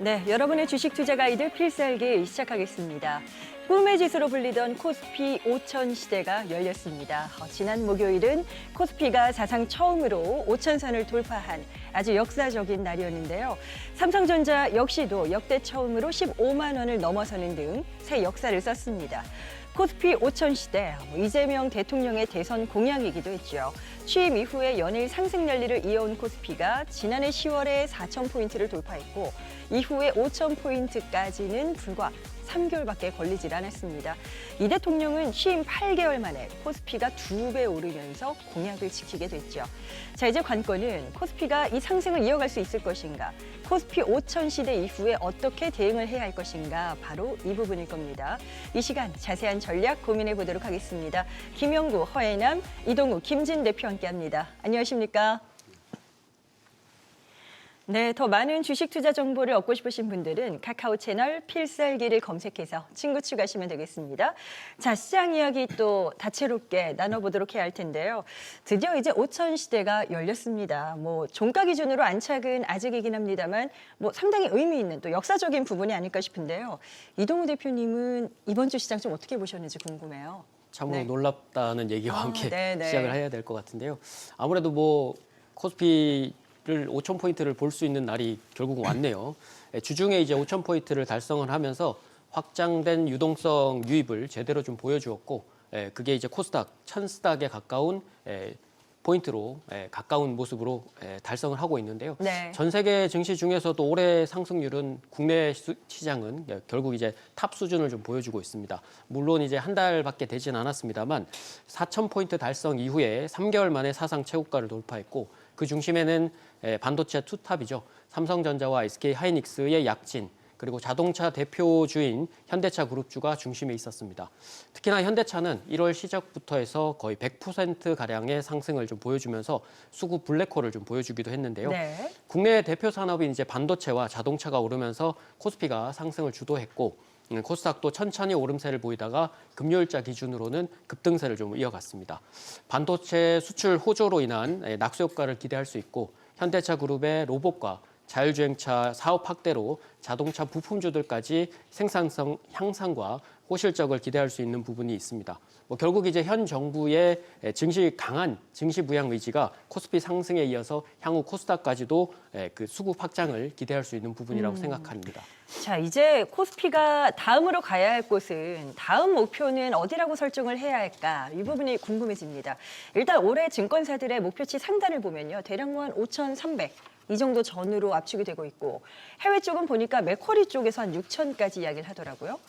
네, 여러분의 주식 투자 가이드 필살기 시작하겠습니다. 꿈의 지수로 불리던 코스피 5천 시대가 열렸습니다. 지난 목요일은 코스피가 사상 처음으로 5천선을 돌파한 아주 역사적인 날이었는데요. 삼성전자 역시도 역대 처음으로 15만 원을 넘어서는 등 새 역사를 썼습니다. 코스피 5천 시대, 이재명 대통령의 대선 공약이기도 했죠. 취임 이후에 연일 상승 랠리를 이어온 코스피가 지난해 10월에 4천 포인트를 돌파했고 이후에 5천 포인트까지는 불과 3개월밖에 걸리질 않았습니다. 이 대통령은 취임 8개월 만에 코스피가 2배 오르면서 공약을 지키게 됐죠. 자, 이제 관건은 코스피가 이 상승을 이어갈 수 있을 것인가, 코스피 5천 시대 이후에 어떻게 대응을 해야 할 것인가, 바로 이 부분일 겁니다. 이 시간 자세한 전략 고민해 보도록 하겠습니다. 김영구, 허예남, 이동우, 김진 대표 함께합니다. 안녕하십니까? 네, 더 많은 주식 투자 정보를 얻고 싶으신 분들은 카카오 채널 필살기를 검색해서 친구 추가하시면 되겠습니다. 자, 시장 이야기 또 다채롭게 나눠보도록 해야 할 텐데요. 드디어 이제 5천 시대가 열렸습니다. 종가 기준으로 안착은 아직이긴 합니다만 상당히 의미 있는 또 역사적인 부분이 아닐까 싶은데요. 이동우 대표님은 이번 주 시장 좀 어떻게 보셨는지 궁금해요. 참으로 네. 놀랍다는 얘기와 함께 네네. 시작을 해야 될 것 같은데요. 아무래도 코스피를 5천 포인트를 볼 수 있는 날이 결국은 왔네요. 주중에 이제 5천 포인트를 달성을 하면서 확장된 유동성 유입을 제대로 좀 보여주었고, 그게 이제 코스닥 1000스닥에 가까운 포인트로 가까운 모습으로 달성을 하고 있는데요. 네. 전 세계 증시 중에서도 올해 상승률은 국내 시장은 결국 이제 탑 수준을 좀 보여주고 있습니다. 물론 이제 한 달밖에 되진 않았습니다만 4천 포인트 달성 이후에 3개월 만에 사상 최고가를 돌파했고, 그 중심에는 반도체 투탑이죠. 삼성전자와 SK하이닉스의 약진, 그리고 자동차 대표주인 현대차 그룹주가 중심에 있었습니다. 특히나 현대차는 1월 시작부터 해서 거의 100%가량의 상승을 좀 보여주면서 수구 블랙홀을 좀 보여주기도 했는데요. 네. 국내 대표 산업인 이제 반도체와 자동차가 오르면서 코스피가 상승을 주도했고, 코스닥도 천천히 오름세를 보이다가 금요일자 기준으로는 급등세를 좀 이어갔습니다. 반도체 수출 호조로 인한 낙수 효과를 기대할 수 있고, 현대차 그룹의 로봇과 자율주행차 사업 확대로 자동차 부품주들까지 생산성 향상과 호실적을 기대할 수 있는 부분이 있습니다. 결국 이제 현 정부의 강한 증시 부양 의지가 코스피 상승에 이어서 향후 코스닥까지도 그 수급 확장을 기대할 수 있는 부분이라고 생각합니다. 자, 이제 코스피가 다음으로 가야 할 곳은, 다음 목표는 어디라고 설정을 해야 할까? 이 부분이 궁금해집니다. 일단 올해 증권사들의 목표치 상단을 보면요. 대략 한 5,300. 이 정도 전후로 압축이 되고 있고, 해외 쪽은 보니까 맥쿼리 쪽에서 한 6천까지 이야기를 하더라고요.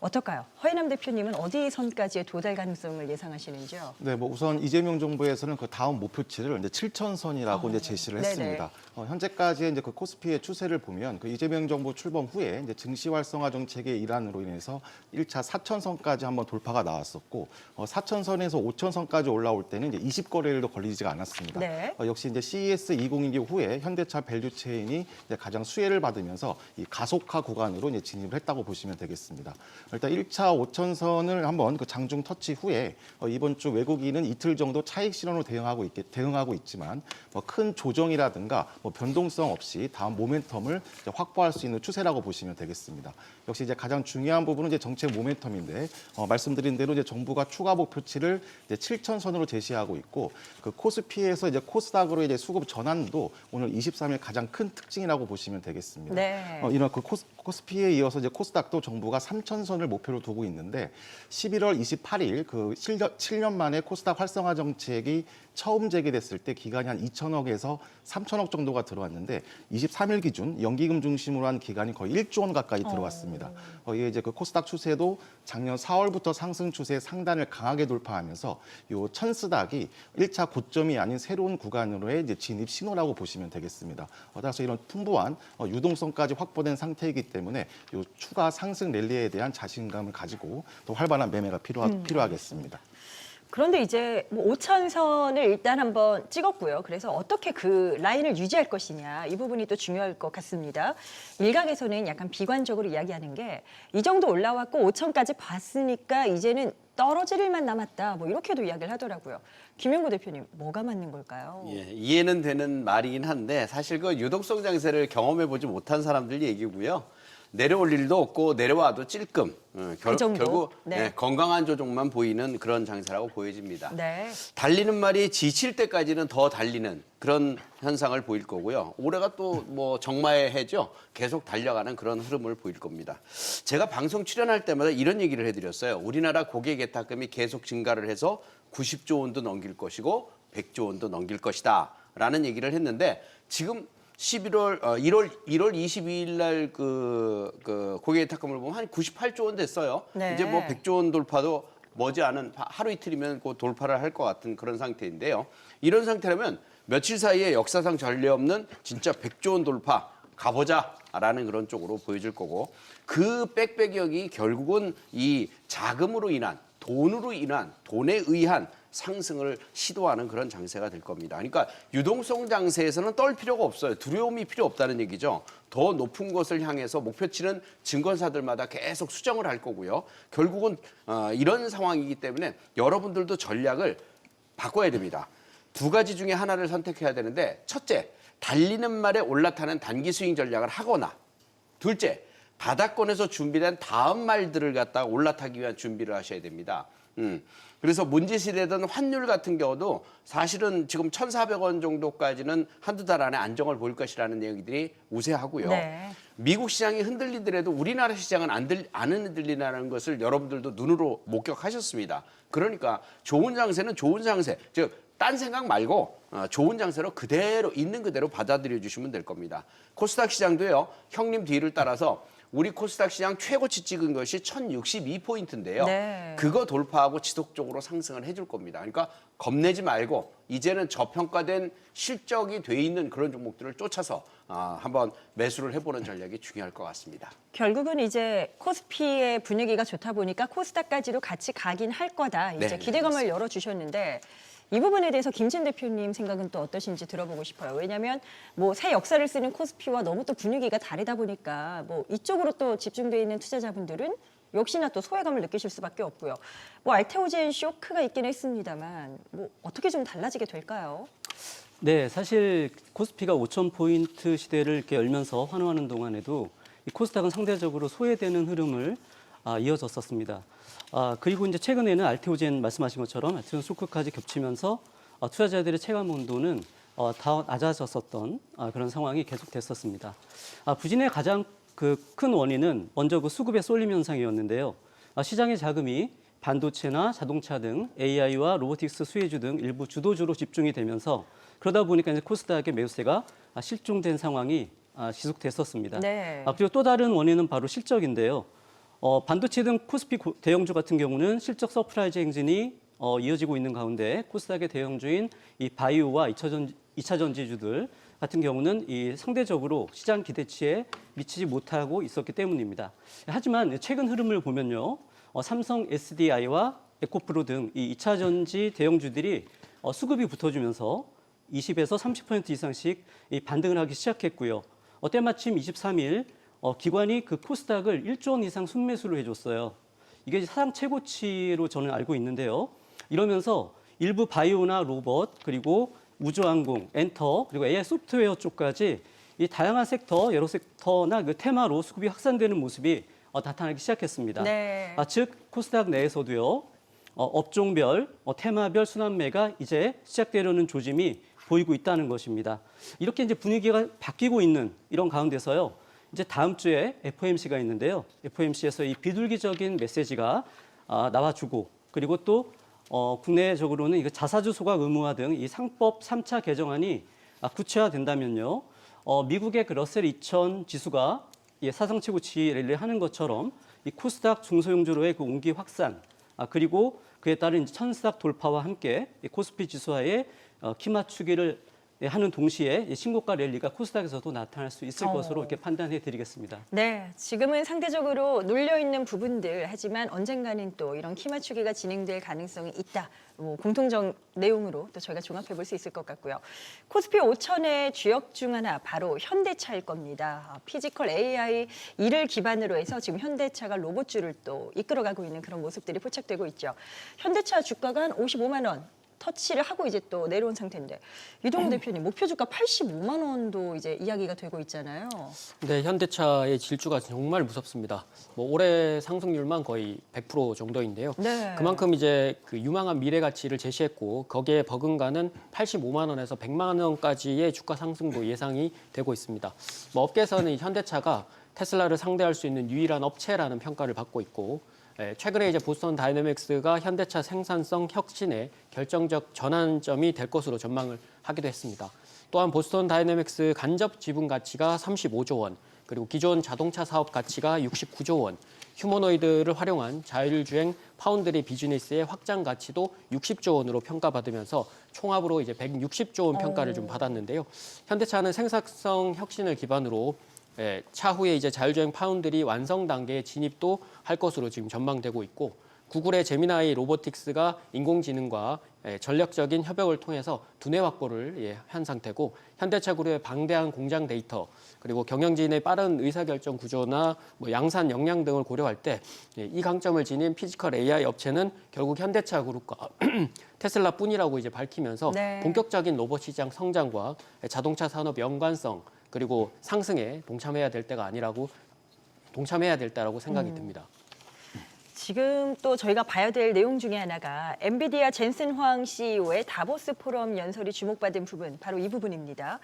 어떨까요? 허예남 대표님은 어디 선까지의 도달 가능성을 예상하시는지요? 네, 우선 이재명 정부에서는 그 다음 목표치를 이제 7,000선이라고 이제 제시를 네네. 했습니다. 현재까지의 이제 그 코스피의 추세를 보면 그 이재명 정부 출범 후에 이제 증시 활성화 정책의 일환으로 인해서 1차 4,000선까지 한번 돌파가 나왔었고, 4,000선에서 5,000선까지 올라올 때는 이제 20거래일도 걸리지가 않았습니다. 네. 역시 이제 CES 2022 후에 현대차 밸류체인이 이제 가장 수혜를 받으면서 이 가속화 구간으로 이제 진입을 했다고 보시면 되겠습니다. 일단 1차 5천선을 한번 그 장중 터치 후에 이번 주 외국인은 이틀 정도 차익 실현으로 대응하고 있지만 큰 조정이라든가 변동성 없이 다음 모멘텀을 이제 확보할 수 있는 추세라고 보시면 되겠습니다. 역시 이제 가장 중요한 부분은 이제 정책 모멘텀인데 말씀드린 대로 이제 정부가 추가 목표치를 이제 7,000선으로 제시하고 있고, 그 코스피에서 이제 코스닥으로 이제 수급 전환도 오늘 23일 가장 큰 특징이라고 보시면 되겠습니다. 네. 이런 그 코스피에 이어서 이제 코스닥도 정부가 3,000선을 목표로 두고 있는데 11월 28일 그 7년 만에 코스닥 활성화 정책이 처음 제기됐을 때 기간이 한 2천억에서 3천억 정도가 들어왔는데 23일 기준 연기금 중심으로 한 기간이 거의 1조 원 가까이 들어왔습니다. 이게 이제 그 코스닥 추세도 작년 4월부터 상승 추세 상단을 강하게 돌파하면서 요 천스닥이 1차 고점이 아닌 새로운 구간으로의 이제 진입 신호라고 보시면 되겠습니다. 따라서 이런 풍부한 유동성까지 확보된 상태이기 때문에 요 추가 상승 랠리에 대한 자신감을 가지고 또 활발한 매매가 필요하겠습니다. 그런데 이제 5천선을 일단 한번 찍었고요. 그래서 어떻게 그 라인을 유지할 것이냐, 이 부분이 또 중요할 것 같습니다. 일각에서는 약간 비관적으로 이야기하는 게, 이 정도 올라왔고 5천까지 봤으니까 이제는 떨어질 일만 남았다. 뭐 이렇게도 이야기를 하더라고요. 김영구 대표님, 뭐가 맞는 걸까요? 예, 이해는 되는 말이긴 한데 사실 그 유동성 장세를 경험해 보지 못한 사람들 얘기고요. 내려올 일도 없고 내려와도 찔끔. 그 정도? 결국 네. 예, 건강한 조종만 보이는 그런 장세라고 보여집니다. 네. 달리는 말이 지칠 때까지는 더 달리는 그런 현상을 보일 거고요. 올해가 또 뭐 정마의 해죠. 계속 달려가는 그런 흐름을 보일 겁니다. 제가 방송 출연할 때마다 이런 얘기를 해드렸어요. 우리나라 고객 예탁금이 계속 증가를 해서 90조 원도 넘길 것이고 100조 원도 넘길 것이다 라는 얘기를 했는데 지금 1월 22일 날 그 고객 예탁금을 보면 한 98조 원 됐어요. 네. 이제 뭐 100조 원 돌파도 머지않은 하루 이틀이면 그 돌파를 할 것 같은 그런 상태인데요. 이런 상태라면 며칠 사이에 역사상 전례 없는 진짜 100조 원 돌파 가보자라는 그런 쪽으로 보여줄 거고 그 빽빽역이 결국은 이 자금으로 인한 돈에 의한 상승을 시도하는 그런 장세가 될 겁니다. 그러니까 유동성 장세에서는 떨 필요가 없어요. 두려움이 필요 없다는 얘기죠. 더 높은 것을 향해서 목표치는 증권사들마다 계속 수정을 할 거고요. 결국은 이런 상황이기 때문에 여러분들도 전략을 바꿔야 됩니다. 두 가지 중에 하나를 선택해야 되는데 첫째, 달리는 말에 올라타는 단기 스윙 전략을 하거나 둘째, 바닥권에서 준비된 다음 말들을 갖다가 올라타기 위한 준비를 하셔야 됩니다. 그래서 문지시되던 환율 같은 경우도 사실은 지금 1,400원 정도까지는 한두 달 안에 안정을 보일 것이라는 얘기들이 우세하고요. 네. 미국 시장이 흔들리더라도 우리나라 시장은 안 흔들리는 것을 여러분들도 눈으로 목격하셨습니다. 그러니까 좋은 장세는 좋은 장세, 즉 딴 생각 말고 좋은 장세로 그대로 있는 그대로 받아들여 주시면 될 겁니다. 코스닥 시장도요. 형님 뒤를 따라서 우리 코스닥 시장 최고치 찍은 것이 1062포인트인데요. 네. 그거 돌파하고 지속적으로 상승을 해줄 겁니다. 그러니까 겁내지 말고 이제는 저평가된 실적이 돼 있는 그런 종목들을 쫓아서 한번 매수를 해보는 전략이 중요할 것 같습니다. 결국은 이제 코스피의 분위기가 좋다 보니까 코스닥까지도 같이 가긴 할 거다. 이제 네, 기대감을 열어주셨는데 이 부분에 대해서 김진 대표님 생각은 또 어떠신지 들어보고 싶어요. 왜냐하면 뭐 새 역사를 쓰는 코스피와 너무 또 분위기가 다르다 보니까 뭐 이쪽으로 또 집중돼 있는 투자자분들은 역시나 또 소외감을 느끼실 수밖에 없고요. 뭐 알테오젠 쇼크가 있긴 했습니다만 뭐 어떻게 좀 달라지게 될까요? 네, 사실 코스피가 5,000포인트 시대를 이렇게 열면서 환호하는 동안에도 이 코스닥은 상대적으로 소외되는 흐름을 이어졌었습니다. 그리고 이제 최근에는 알테오젠 말씀하신 것처럼 알테오젠 쇼크까지 겹치면서 투자자들의 체감 온도는 더 낮아졌었던 그런 상황이 계속됐었습니다. 부진의 가장 큰 원인은 먼저 그 수급의 쏠림 현상이었는데요. 시장의 자금이 반도체나 자동차 등 AI와 로보틱스 수혜주 등 일부 주도주로 집중이 되면서 그러다 보니까 이제 코스닥의 매수세가 실종된 상황이 지속됐었습니다. 네. 그리고 또 다른 원인은 바로 실적인데요. 반도체 등 코스피 대형주 같은 경우는 실적 서프라이즈 행진이 이어지고 있는 가운데 코스닥의 대형주인 이 바이오와 2차 전지주들 같은 경우는 이 상대적으로 시장 기대치에 미치지 못하고 있었기 때문입니다. 하지만 최근 흐름을 보면요. 삼성 SDI와 에코프로 등 이 2차 전지 대형주들이 수급이 붙어주면서 20에서 30% 이상씩 이 반등을 하기 시작했고요. 때마침 23일 기관이 그 코스닥을 1조 원 이상 순매수를 해줬어요. 이게 사상 최고치로 저는 알고 있는데요. 이러면서 일부 바이오나 로봇 그리고 우주항공, 엔터 그리고 AI 소프트웨어 쪽까지 이 다양한 섹터, 여러 섹터나 그 테마로 수급이 확산되는 모습이 나타나기 시작했습니다. 네. 즉 코스닥 내에서도요. 업종별, 테마별 순환매가 이제 시작되려는 조짐이 보이고 있다는 것입니다. 이렇게 이제 분위기가 바뀌고 있는 이런 가운데서요. 이제 다음 주에 FOMC가 있는데요. FOMC에서 이 비둘기적인 메시지가 나와주고 그리고 또 국내적으로는 이거 자사주 소각 의무화 등 이 상법 3차 개정안이 구체화된다면요. 미국의 그 러셀 2000 지수가 사상 최고치를 하는 것처럼 이 코스닥 중소형주로의 그 온기 확산 그리고 그에 따른 천스닥 돌파와 함께 이 코스피 지수와의 키 맞추기를 하는 동시에 이 신고가 랠리가 코스닥에서도 나타날 수 있을 어. 것으로 이렇게 판단해 드리겠습니다. 네, 지금은 상대적으로 눌려 있는 부분들 하지만 언젠가는 또 이런 키 맞추기가 진행될 가능성이 있다. 뭐 공통적 내용으로 또 저희가 종합해 볼 수 있을 것 같고요. 코스피 5천의 주역 중 하나 바로 현대차일 겁니다. 피지컬 AI 이를 기반으로 해서 지금 현대차가 로봇주를 또 이끌어가고 있는 그런 모습들이 포착되고 있죠. 현대차 주가가 한 55만 원. 터치를 하고 이제 또 내려온 상태인데 이동훈 대표님 목표 주가 85만 원도 이제 이야기가 되고 있잖아요. 네, 현대차의 질주가 정말 무섭습니다. 뭐 올해 상승률만 거의 100% 정도인데요. 네. 그만큼 이제 그 유망한 미래 가치를 제시했고 거기에 버금가는 85만 원에서 100만 원까지의 주가 상승도 예상이 되고 있습니다. 뭐 업계에서는 이 현대차가 테슬라를 상대할 수 있는 유일한 업체라는 평가를 받고 있고 최근에 이제 보스턴 다이내믹스가 현대차 생산성 혁신의 결정적 전환점이 될 것으로 전망을 하기도 했습니다. 또한 보스턴 다이내믹스 간접 지분 가치가 35조 원, 그리고 기존 자동차 사업 가치가 69조 원, 휴머노이드를 활용한 자율주행 파운드리 비즈니스의 확장 가치도 60조 원으로 평가받으면서 총합으로 이제 160조 원 평가를 좀 받았는데요. 현대차는 생산성 혁신을 기반으로 차후에 이제 자율주행 파운드리 완성 단계에 진입도 할 것으로 지금 전망되고 있고 구글의 제미나이 로보틱스가 인공지능과 전략적인 협력을 통해서 두뇌 확보를 한 상태고 현대차 그룹의 방대한 공장 데이터 그리고 경영진의 빠른 의사결정 구조나 뭐 양산 역량 등을 고려할 때 이 강점을 지닌 피지컬 AI 업체는 결국 현대차 그룹과 테슬라뿐이라고 이제 밝히면서 네. 본격적인 로봇 시장 성장과 자동차 산업 연관성 그리고 상승에 동참해야 될 때가 아니라고 동참해야 될 때라고 생각이 듭니다. 지금 또 저희가 봐야 될 내용 중에 하나가 엔비디아 젠슨 황 CEO의 다보스 포럼 연설이 주목받은 부분, 바로 이 부분입니다.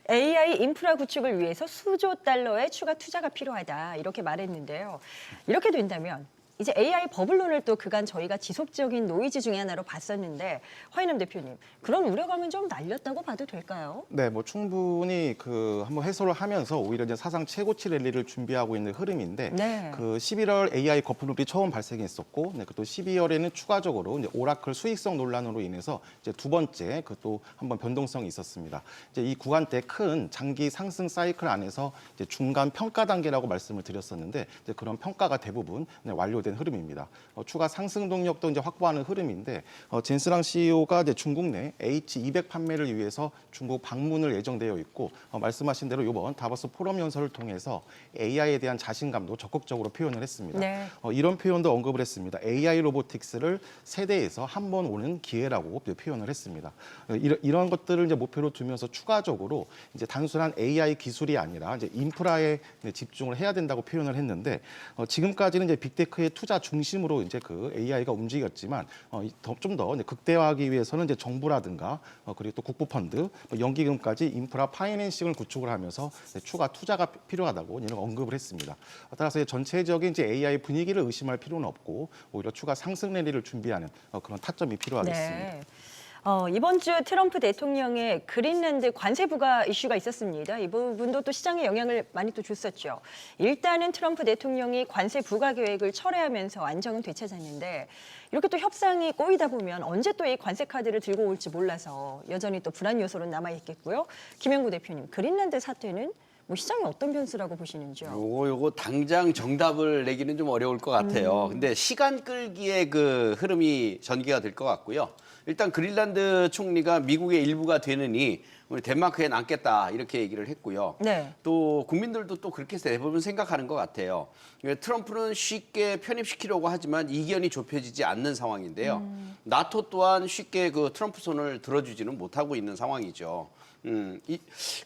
AI 인프라 구축을 위해서 수조 달러의 추가 투자가 필요하다 이렇게 말했는데요. 이렇게 된다면 이제 AI 버블론을 또 그간 저희가 지속적인 노이즈 중에 하나로 봤었는데 화이남 대표님 그런 우려감은 좀 날렸다고 봐도 될까요? 네, 뭐 충분히 그 한번 해소를 하면서 오히려 이제 사상 최고치 랠리를 준비하고 있는 흐름인데 네. 그 11월 AI 거품론이 처음 발생했었고, 네, 또 12월에는 추가적으로 이제 오라클 수익성 논란으로 인해서 이제 두 번째 그 또 한번 변동성이 있었습니다. 이제 이 구간대 큰 장기 상승 사이클 안에서 이제 중간 평가 단계라고 말씀을 드렸었는데 이제 그런 평가가 대부분 완료된 흐름입니다. 추가 상승 동력도 이제 확보하는 흐름인데 젠스랑 CEO가 이제 중국 내 H200 판매를 위해서 중국 방문을 예정되어 있고 말씀하신 대로 이번 다보스 포럼 연설을 통해서 AI에 대한 자신감도 적극적으로 표현을 했습니다. 네. 이런 표현도 언급을 했습니다. AI 로보틱스를 세대에서 한 번 오는 기회라고 표현을 했습니다. 이런 것들을 이제 목표로 두면서 추가적으로 이제 단순한 AI 기술이 아니라 이제 인프라에 집중을 해야 된다고 표현을 했는데 지금까지는 이제 빅테크의 투자 중심으로 이제 그 AI가 움직였지만 좀 더 극대화하기 위해서는 이제 정부라든가 그리고 또 국부 펀드, 연기금까지 인프라 파이낸싱을 구축을 하면서 추가 투자가 필요하다고 이런 언급을 했습니다. 따라서 전체적인 이제 AI 분위기를 의심할 필요는 없고 오히려 추가 상승 랠리를 준비하는 그런 타점이 필요하겠습니다. 네. 이번 주 트럼프 대통령의 그린란드 관세 부과 이슈가 있었습니다. 이 부분도 또 시장에 영향을 많이 또 줬었죠. 일단은 트럼프 대통령이 관세 부과 계획을 철회하면서 안정은 되찾았는데 이렇게 또 협상이 꼬이다 보면 언제 또 이 관세 카드를 들고 올지 몰라서 여전히 또 불안 요소는 남아 있겠고요. 김영구 대표님, 그린란드 사태는 뭐 시장이 어떤 변수라고 보시는지요? 요거 당장 정답을 내기는 좀 어려울 것 같아요. 근데 시간 끌기의 그 흐름이 전개가 될 것 같고요. 일단 그린란드 총리가 미국의 일부가 되느니 우리 덴마크에 남겠다 이렇게 얘기를 했고요. 네. 또 국민들도 또 그렇게 대부분 생각하는 것 같아요. 트럼프는 쉽게 편입시키려고 하지만 이견이 좁혀지지 않는 상황인데요. 나토 또한 쉽게 그 트럼프 손을 들어주지는 못하고 있는 상황이죠.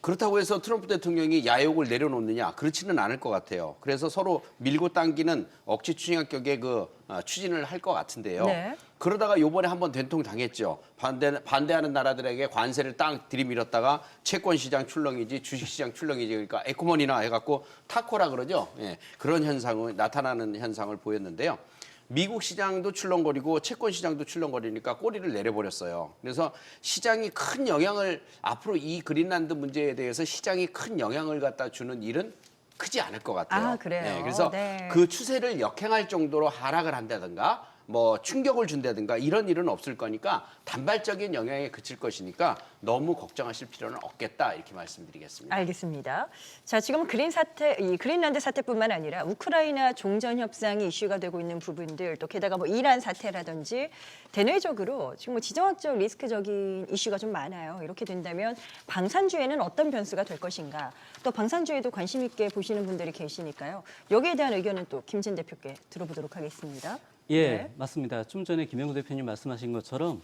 그렇다고 해서 트럼프 대통령이 야욕을 내려놓느냐 그렇지는 않을 것 같아요. 그래서 서로 밀고 당기는 억지 추진격의 그 추진을 할 것 같은데요. 네. 그러다가 요번에 한번 된통 당했죠. 반대하는 나라들에게 관세를 딱 들이밀었다가 채권 시장 출렁이지 주식 시장 출렁이지 그러니까 에코머니나 해갖고 타코라 그러죠. 예, 그런 현상을 나타나는 현상을 보였는데요. 미국 시장도 출렁거리고 채권 시장도 출렁거리니까 꼬리를 내려버렸어요. 그래서 시장이 큰 영향을 앞으로 이 그린란드 문제에 대해서 시장이 큰 영향을 갖다 주는 일은 크지 않을 것 같아요. 아, 그래요? 네, 그래서 네. 그 추세를 역행할 정도로 하락을 한다든가 뭐 충격을 준다든가 이런 일은 없을 거니까 단발적인 영향에 그칠 것이니까 너무 걱정하실 필요는 없겠다 이렇게 말씀드리겠습니다. 알겠습니다. 자, 지금 이 그린란드 사태뿐만 아니라 우크라이나 종전 협상이 이슈가 되고 있는 부분들, 또 게다가 뭐 이란 사태라든지 대내적으로 지금 뭐 지정학적 리스크적인 이슈가 좀 많아요. 이렇게 된다면 방산주에는 어떤 변수가 될 것인가? 또 방산주에도 관심 있게 보시는 분들이 계시니까요. 여기에 대한 의견은 또 김진 대표께 들어보도록 하겠습니다. 예, 네. 맞습니다. 좀 전에 김영우 대표님 말씀하신 것처럼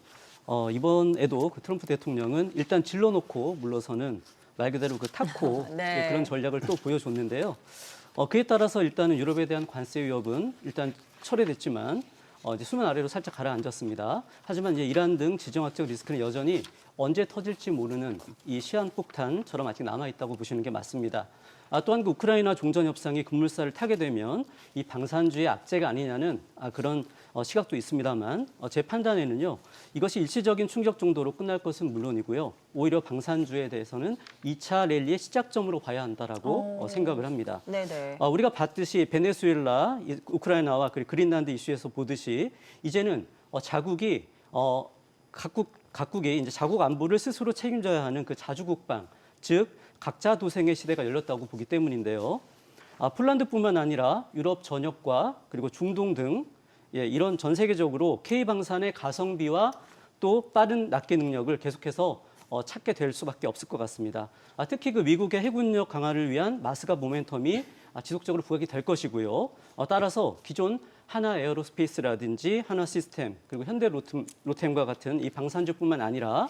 이번에도 그 트럼프 대통령은 일단 질러놓고 물러서는 말 그대로 그 타코 네. 그런 전략을 또 보여줬는데요. 그에 따라서 일단은 유럽에 대한 관세 위협은 일단 철회됐지만 이제 수면 아래로 살짝 가라앉았습니다. 하지만 이제 이란 등 지정학적 리스크는 여전히 언제 터질지 모르는 이 시한폭탄처럼 아직 남아있다고 보시는 게 맞습니다. 또한 그 우크라이나 종전 협상이 급물살을 타게 되면 이 방산주의 악재가 아니냐는 그런 시각도 있습니다만 제 판단에는요. 이것이 일시적인 충격 정도로 끝날 것은 물론이고요. 오히려 방산주에 대해서는 2차 랠리의 시작점으로 봐야 한다라고 생각을 합니다. 네네. 우리가 봤듯이 베네수엘라, 우크라이나와 그리고 그린란드 이슈에서 보듯이 이제는 자국이 각국이 이제 자국 안보를 스스로 책임져야 하는 그 자주국방, 즉 각자 도생의 시대가 열렸다고 보기 때문인데요. 폴란드뿐만 아니라 유럽 전역과 그리고 중동 등 이런 전 세계적으로 K방산의 가성비와 또 빠른 납기 능력을 계속해서 찾게 될 수밖에 없을 것 같습니다. 특히 그 미국의 해군력 강화를 위한 마스가 모멘텀이 지속적으로 부각이 될 것이고요. 따라서 기존 하나 에어로스페이스라든지 하나 시스템 그리고 현대 로템과 같은 이 방산주뿐만 아니라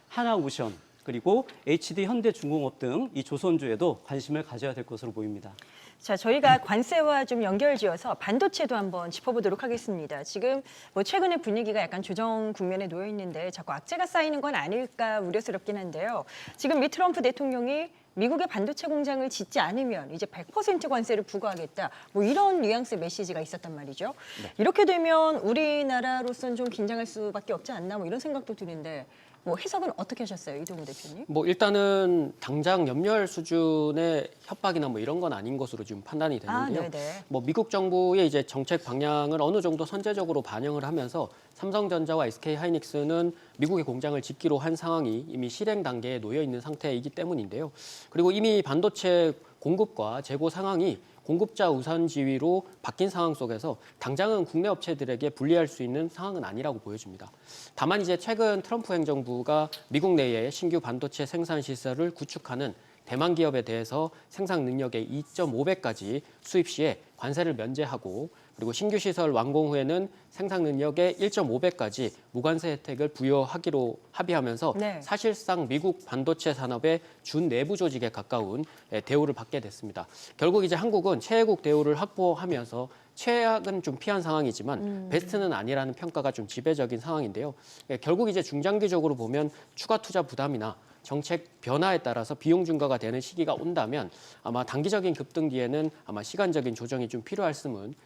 하나 오션 그리고 HD 현대중공업 등 이 조선주에도 관심을 가져야 될 것으로 보입니다. 자, 저희가 관세와 좀 연결지어서 반도체도 한번 짚어보도록 하겠습니다. 지금 뭐 최근에 분위기가 약간 조정 국면에 놓여 있는데 자꾸 악재가 쌓이는 건 아닐까 우려스럽긴 한데요. 지금 미 트럼프 대통령이 미국의 반도체 공장을 짓지 않으면 이제 100% 관세를 부과하겠다. 뭐 이런 뉘앙스의 메시지가 있었단 말이죠. 이렇게 되면 우리나라로서는 좀 긴장할 수밖에 없지 않나 뭐 이런 생각도 드는데 뭐 해석은 어떻게 하셨어요, 이동우 대표님? 뭐 일단은 당장 연멸 수준의 협박이나 뭐 이런 건 아닌 것으로 지금 판단이 되는데요. 네네. 뭐 미국 정부의 이제 정책 방향을 어느 정도 선제적으로 반영을 하면서 삼성전자와 SK 하이닉스는 미국의 공장을 짓기로 한 상황이 이미 실행 단계에 놓여 있는 상태이기 때문인데요. 그리고 이미 반도체 공급과 재고 상황이 공급자 우선 지위로 바뀐 상황 속에서 당장은 국내 업체들에게 불리할 수 있는 상황은 아니라고 보여집니다. 다만 이제 최근 트럼프 행정부가 미국 내에 신규 반도체 생산 시설을 구축하는 대만 기업에 대해서 생산 능력의 2.5배까지 수입 시에 관세를 면제하고 그리고 신규 시설 완공 후에는 생산 능력의 1.5배까지 무관세 혜택을 부여하기로 합의하면서 네. 사실상 미국 반도체 산업의 준 내부 조직에 가까운 대우를 받게 됐습니다. 결국 이제 한국은 최애국 대우를 확보하면서 최악은 좀 피한 상황이지만 베스트는 아니라는 평가가 좀 지배적인 상황인데요. 결국 이제 중장기적으로 보면 추가 투자 부담이나 정책 변화에 따라서 비용 증가가 되는 시기가 온다면 아마 단기적인 급등 뒤에는 아마 시간적인 조정이 좀 필요할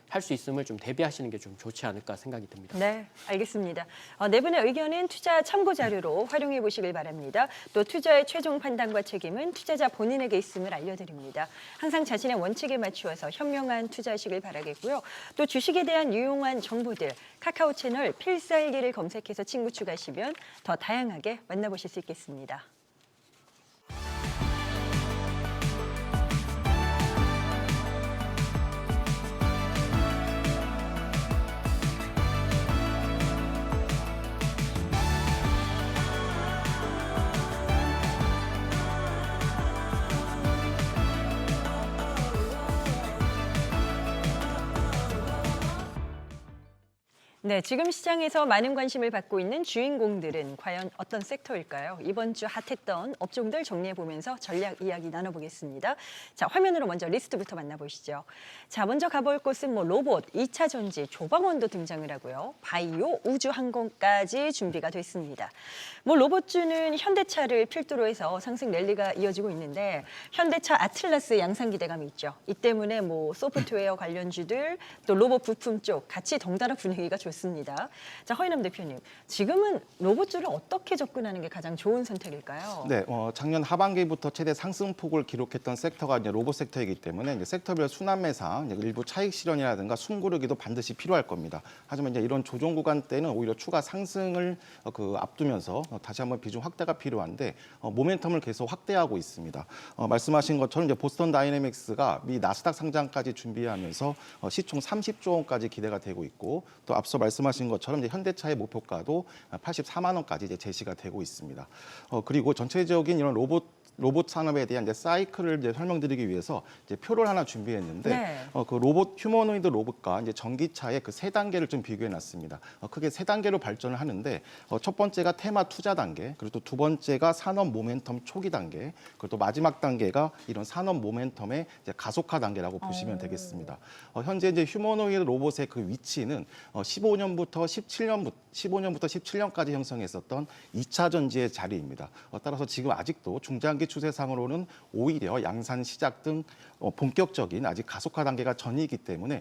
할 수 있음을 좀 대비하시는 게 좀 좋지 않을까 생각이 듭니다. 네, 알겠습니다. 네 분의 의견은 투자 참고 자료로 활용해 보시길 바랍니다. 또 투자의 최종 판단과 책임은 투자자 본인에게 있음을 알려드립니다. 항상 자신의 원칙에 맞추어서 현명한 투자하시길 바라겠고요. 또 주식에 대한 유용한 정보들 카카오 채널 필살기를 검색해서 친구 추가하시면 더 다양하게 만나보실 수 있겠습니다. 네, 지금 시장에서 많은 관심을 받고 있는 주인공들은 과연 어떤 섹터일까요? 이번 주 핫했던 업종들 정리해보면서 전략 이야기 나눠보겠습니다. 자, 화면으로 먼저 리스트부터 만나보시죠. 자, 먼저 가볼 곳은 뭐 로봇, 2차 전지, 조방원도 등장을 하고요. 바이오, 우주항공까지 준비가 됐습니다. 뭐 로봇주는 현대차를 필두로 해서 상승 랠리가 이어지고 있는데 현대차 아틀라스 양상 기대감이 있죠. 이 때문에 뭐 소프트웨어 관련주들 또 로봇 부품 쪽 같이 덩달아 분위기가 좋습니다. 됐습니다. 자, 허인남 대표님, 지금은 로봇주를 어떻게 접근하는 게 가장 좋은 선택일까요? 네, 작년 하반기부터 최대 상승폭을 기록했던 섹터가 이제 로봇 섹터이기 때문에 이제 섹터별 순환 매상, 이제 일부 차익 실현이라든가 숨고르기도 반드시 필요할 겁니다. 하지만 이제 이런 조정 구간 때는 오히려 추가 상승을 앞두면서 다시 한번 비중 확대가 필요한데 모멘텀을 계속 확대하고 있습니다. 말씀하신 것처럼 이제 보스턴 다이내믹스가 미 나스닥 상장까지 준비하면서 시총 30조 원까지 기대가 되고 있고 또 앞서 말씀하신 것처럼 이제 현대차의 목표가도 84만 원까지 이제 제시가 되고 있습니다. 그리고 전체적인 이런 로봇 산업에 대한 이제 사이클을 이제 설명드리기 위해서 이제 표를 하나 준비했는데 네. 그 휴머노이드 로봇과 이제 전기차의 그 세 단계를 좀 비교해놨습니다. 크게 세 단계로 발전을 하는데 첫 번째가 테마 투자 단계, 그리고 또 두 번째가 산업 모멘텀 초기 단계, 그리고 또 마지막 단계가 이런 산업 모멘텀의 이제 가속화 단계라고 보시면 되겠습니다. 현재 이제 휴머노이드 로봇의 그 위치는 15년부터 17년까지 형성했었던 2차 전지의 자리입니다. 따라서 지금 아직도 중장기 추세상으로는 오히려 양산 시작 등 본격적인 아직 가속화 단계가 전이기 때문에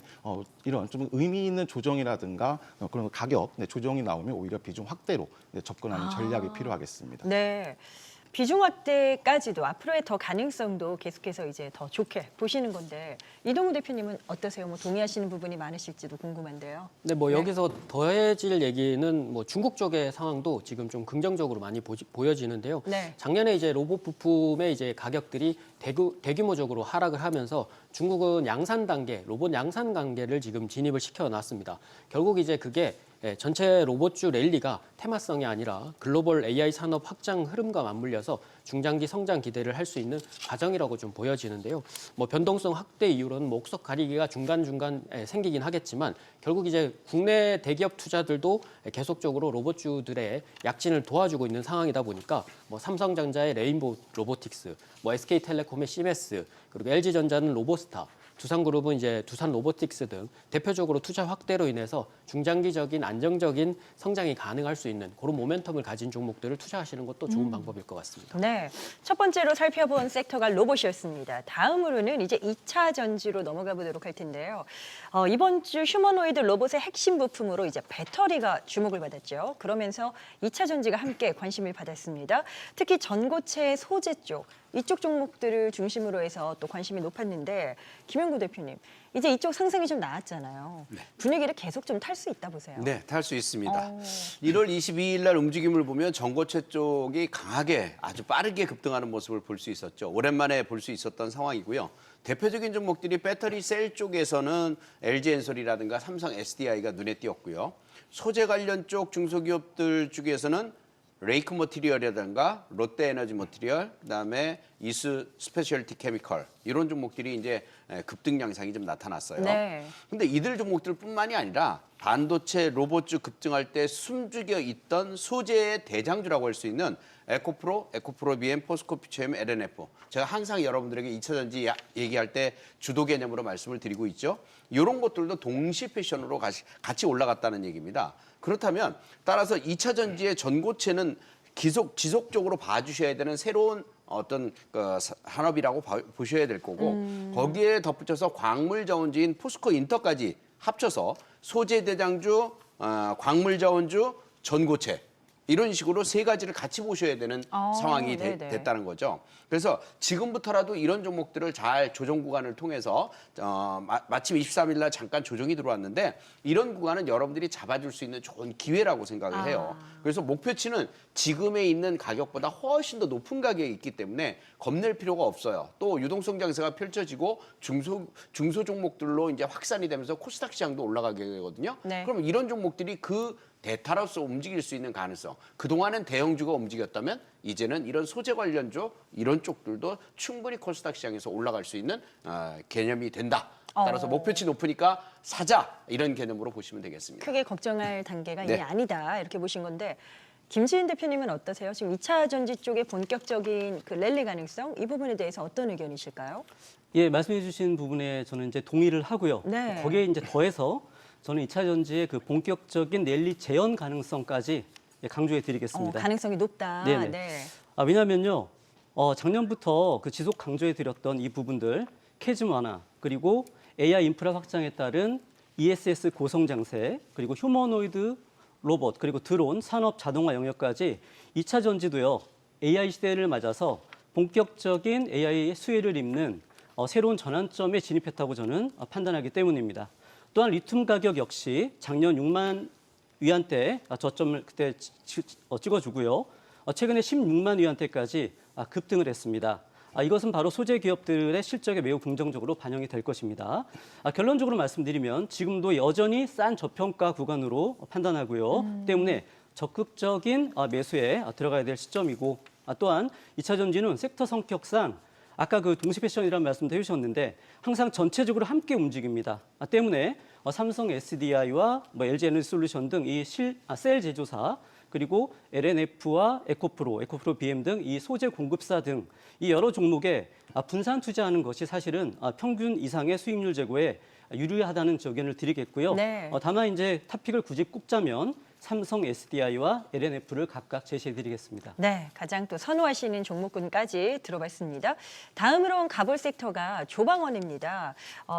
이런 좀 의미 있는 조정이라든가 그런 가격 조정이 나오면 오히려 비중 확대로 접근하는 전략이 필요하겠습니다. 네. 비중 확대까지도 앞으로의 더 가능성도 계속해서 이제 더 좋게 보시는 건데 이동우 대표님은 어떠세요? 뭐 동의하시는 부분이 많으실지도 궁금한데요. 네, 뭐 여기서 더해질 얘기는 뭐 중국 쪽의 상황도 지금 좀 긍정적으로 많이 보여지는데요. 네. 작년에 이제 로봇 부품의 이제 가격들이 대규모적으로 하락을 하면서 중국은 양산 단계, 로봇 양산 단계를 지금 진입을 시켜놨습니다. 결국 이제 그게 전체 로봇주 랠리가 테마성이 아니라 글로벌 AI 산업 확장 흐름과 맞물려서 중장기 성장 기대를 할 수 있는 과정이라고 좀 보여지는데요. 뭐 변동성 확대 이후로는 목석 가리기가 중간중간 생기긴 하겠지만 결국 이제 국내 대기업 투자들도 계속적으로 로봇주들의 약진을 도와주고 있는 상황이다 보니까 뭐 삼성전자의 레인보우 로보틱스, 뭐 SK텔레콤의 시메스, 그리고 LG전자는 로보스타, 두산그룹은 이제 두산 로보틱스 등 대표적으로 투자 확대로 인해서 중장기적인 안정적인 성장이 가능할 수 있는 그런 모멘텀을 가진 종목들을 투자하시는 것도 좋은 방법일 것 같습니다. 네, 첫 번째로 살펴본 섹터가 로봇이었습니다. 다음으로는 이제 2차 전지로 넘어가 보도록 할 텐데요. 이번 주 휴머노이드 로봇의 핵심 부품으로 이제 배터리가 주목을 받았죠. 그러면서 2차 전지가 함께 관심을 받았습니다. 특히 전고체 소재 쪽, 이쪽 종목들을 중심으로 해서 또 관심이 높았는데 김영구 대표님, 이제 이쪽 상승이 좀 나왔잖아요. 분위기를 계속 좀 탈 수 있다 보세요. 네, 탈 수 있습니다. 1월 22일 날 움직임을 보면 전고체 쪽이 강하게 아주 빠르게 급등하는 모습을 볼 수 있었죠. 오랜만에 볼 수 있었던 상황이고요. 대표적인 종목들이 배터리 셀 쪽에서는 LG엔솔이라든가 삼성 SDI가 눈에 띄었고요. 소재 관련 쪽 중소기업들 중에서는 레이크 머티리얼이라든가 롯데에너지 머티리얼, 그다음에 이수 스페셜티 케미컬 이런 종목들이 이제 급등 양상이 좀 나타났어요. 네. 근데 이들 종목들뿐만이 아니라 반도체 로봇주 급등할 때 숨죽여 있던 소재의 대장주라고 할 수 있는 에코프로, 에코프로 BM, 포스코 피처엠, LNF. 제가 항상 여러분들에게 2차 전지 얘기할 때 주도 개념으로 말씀을 드리고 있죠. 이런 것들도 동시 패션으로 같이 올라갔다는 얘기입니다. 그렇다면 따라서 2차 전지의 전고체는 지속적으로 봐주셔야 되는 새로운 어떤 산업이라고 보셔야 될 거고 거기에 덧붙여서 광물 자원주인 포스코 인터까지 합쳐서 소재 대장주, 광물 자원주, 전고체 이런 식으로 세 가지를 같이 보셔야 되는 상황이 됐다는 거죠. 그래서 지금부터라도 이런 종목들을 잘 조정 구간을 통해서 마침 23일 날 잠깐 조정이 들어왔는데 이런 구간은 여러분들이 잡아줄 수 있는 좋은 기회라고 생각을 해요. 그래서 목표치는 지금에 있는 가격보다 훨씬 더 높은 가격이 있기 때문에 겁낼 필요가 없어요. 또 유동성 장세가 펼쳐지고 중소 종목들로 이제 확산이 되면서 코스닥 시장도 올라가게 되거든요. 네. 그럼 이런 종목들이 그 대타로서 움직일 수 있는 가능성. 그동안은 대형주가 움직였다면 이제는 이런 소재 관련주 이런 쪽들도 충분히 코스닥 시장에서 올라갈 수 있는 개념이 된다. 따라서 목표치 높으니까 사자 이런 개념으로 보시면 되겠습니다. 크게 걱정할 단계가 네. 이미 아니다 이렇게 보신 건데 김지인 대표님은 어떠세요? 지금 2차 전지 쪽의 본격적인 그 랠리 가능성 이 부분에 대해서 어떤 의견이실까요? 예, 말씀해 주신 부분에 저는 이제 동의를 하고요. 네. 거기에 이제 더해서 저는 2차 전지의 그 본격적인 랠리 재현 가능성까지 강조해 드리겠습니다. 가능성이 높다. 네네. 네. 왜냐면요, 작년부터 그 지속 강조해 드렸던 이 부분들, 캐즘 완화, 그리고 AI 인프라 확장에 따른 ESS 고성 장세, 그리고 휴머노이드 로봇, 그리고 드론, 산업 자동화 영역까지 2차 전지도요. AI 시대를 맞아서 본격적인 AI 수혜를 입는 새로운 전환점에 진입했다고 저는 판단하기 때문입니다. 또한 리튬 가격 역시 작년 6만 위안대 저점을 그때 찍어주고요. 최근에 16만 위안대까지 급등을 했습니다. 이것은 바로 소재 기업들의 실적에 매우 긍정적으로 반영이 될 것입니다. 결론적으로 말씀드리면 지금도 여전히 싼 저평가 구간으로 판단하고요. 때문에 적극적인 매수에 들어가야 될 시점이고 또한 2차 전지는 섹터 성격상 아까 그 동시 패션이라는 말씀도 해주셨는데 항상 전체적으로 함께 움직입니다. 때문에 삼성 SDI와 LG 에너지솔루션 등 이 셀 제조사 그리고 LNF와 에코프로 BM 등 이 소재 공급사 등 이 여러 종목에 분산 투자하는 것이 사실은 평균 이상의 수익률 제고에 유리하다는 의견을 드리겠고요. 네. 다만 이제 탑픽을 굳이 꼽자면 삼성 SDI와 LNF를 각각 제시해드리겠습니다. 네, 가장 또 선호하시는 종목군까지 들어봤습니다. 다음으로는 가볼 섹터가 조방원입니다.